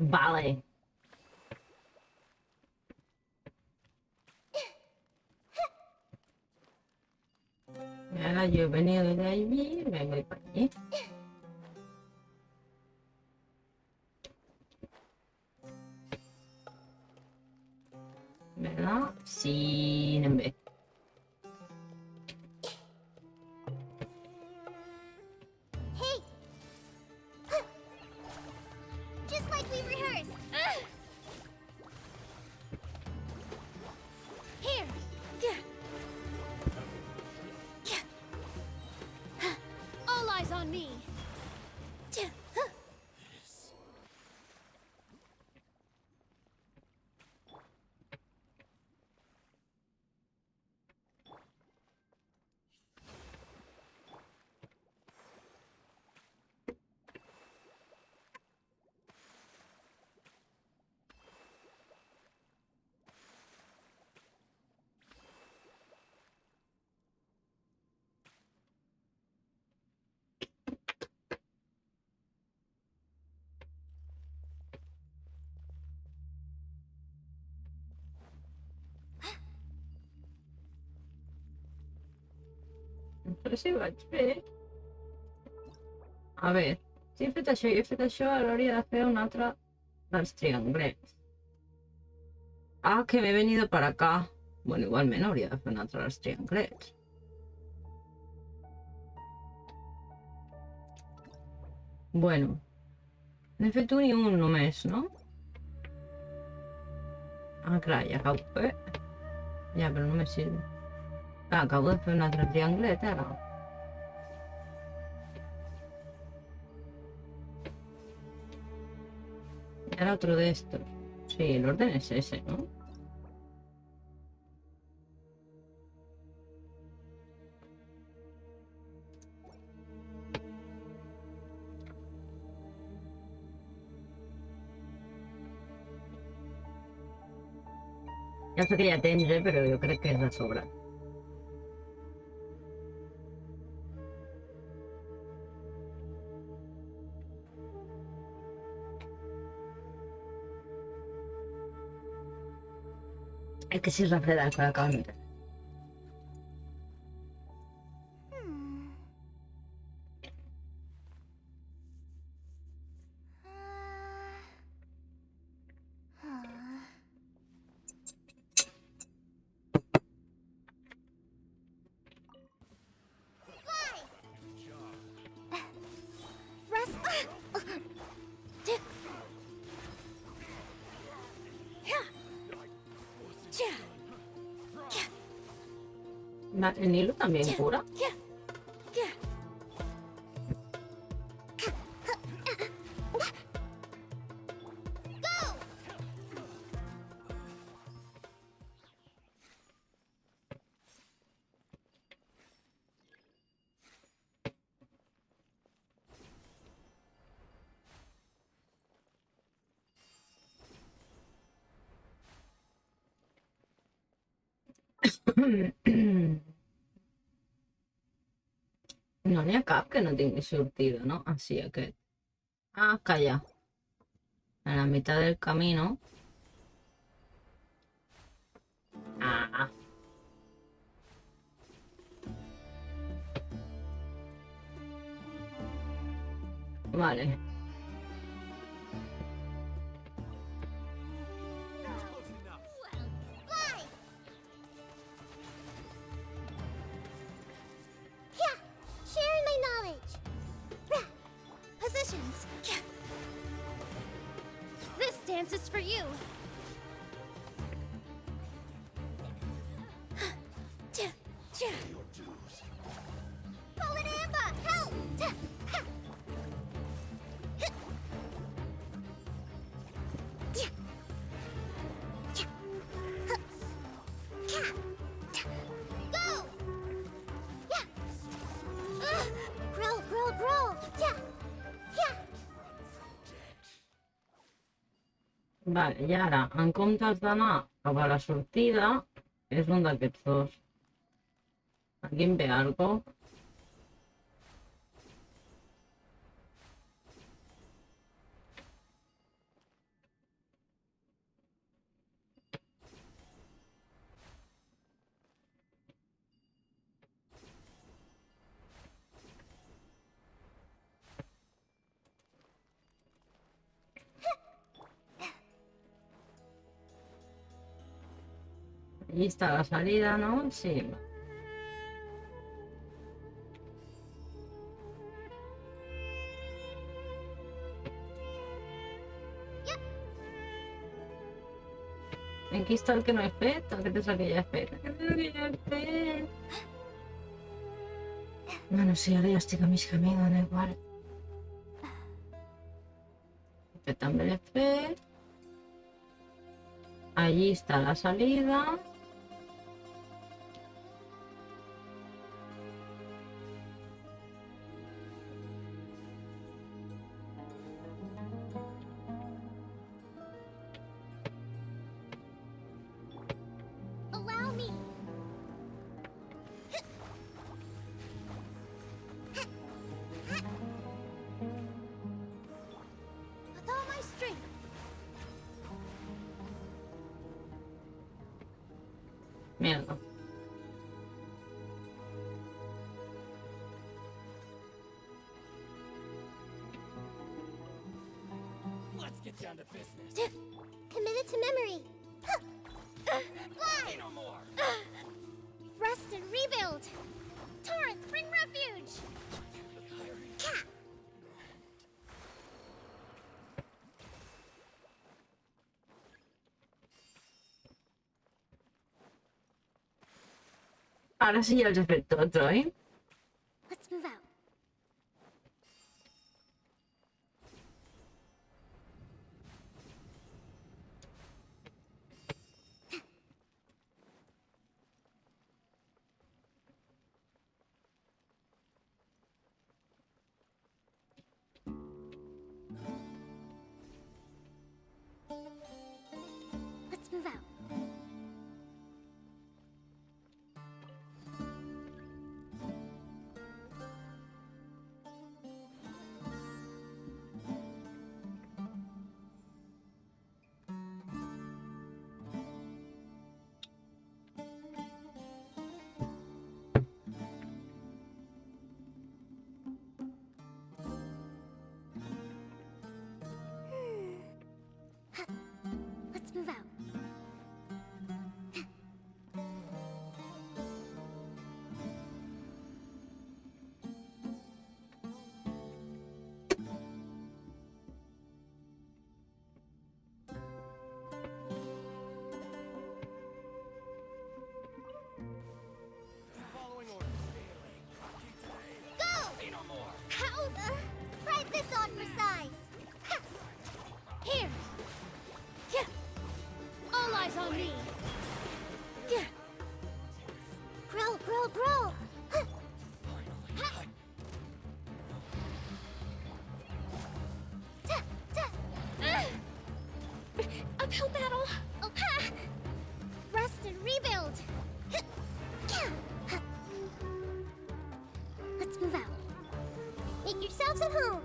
Vale. Y ahora yo he venido de allí y me voy para allí. ¿Verdad? Sí, en vez. Hey! Just like we rehearsed. Here. All eyes on me. Però si vaig bé. A ver, si he fet això i he fet això, ara hauria de fer un altre dels trianglets. Ah, que me he venido para acá. Bueno, igualment hauria de fer un altre dels trianglets. Bueno, n'he fet un i un només, no? Ah, clar, ja acabo... Ja, però no me sirve. Clar, acabo de fer un altre trianglet, ara. Y ahora otro de estos. Sí, el orden es ese, ¿no? Ya sé que ya tendré, pero yo creo que es la sobra. Es que si es refredar con la carne. ¿El Nilo también cura? No n'hi ha cap que no tingui sortida, no? Ah, sí, aquest. Ah, calla. En la mitad del camino. Ah. Vale. Fly! Yeah! Sharing my knowledge! Rah. Positions! Yeah. This dance is for you! Pull it, Amber! Help! Go! Yeah! Grow, grow, grow! Yeah! Yeah! Vale, i ara, en comptes d'anar cap a la sortida, és un d'aquests dos. Aquí em ve algo. Allí está la salida, ¿no? Sí. Aquí està el que no he fet, aquest és el que ja he fet. Aquest és el que ja he fet. Bueno, sí, ara ja estic a mig camí, dona igual. Aquest també l'he fet. Allí està la salida. Allow me! With all my strength! Mierda. Let's get down to business. Committed to memory! Fly! No more. Rest and rebuild! Torrents, bring refuge! Ka! Ara sí ja els he fet tots, oi? Let's move out. Let's move out. yourselves at home.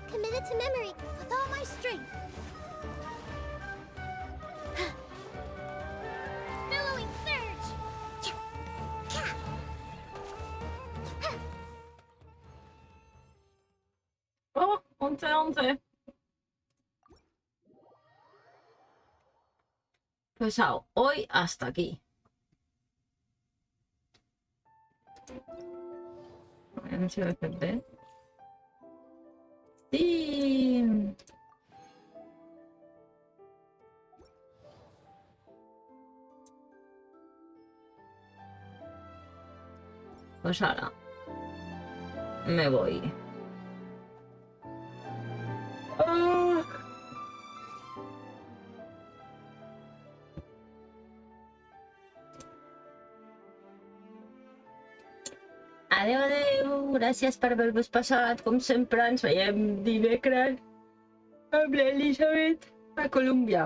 Committed to memory with all my strength. Billowing surge. Oh, 11. Pues hoy hasta aquí. No sé defender. Sí. Pues ahora me voy. Ah. Adéu, adéu. Gràcies per haver-vos passat. Com sempre, ens veiem dimecres amb l'Elisabet a Colòmbia.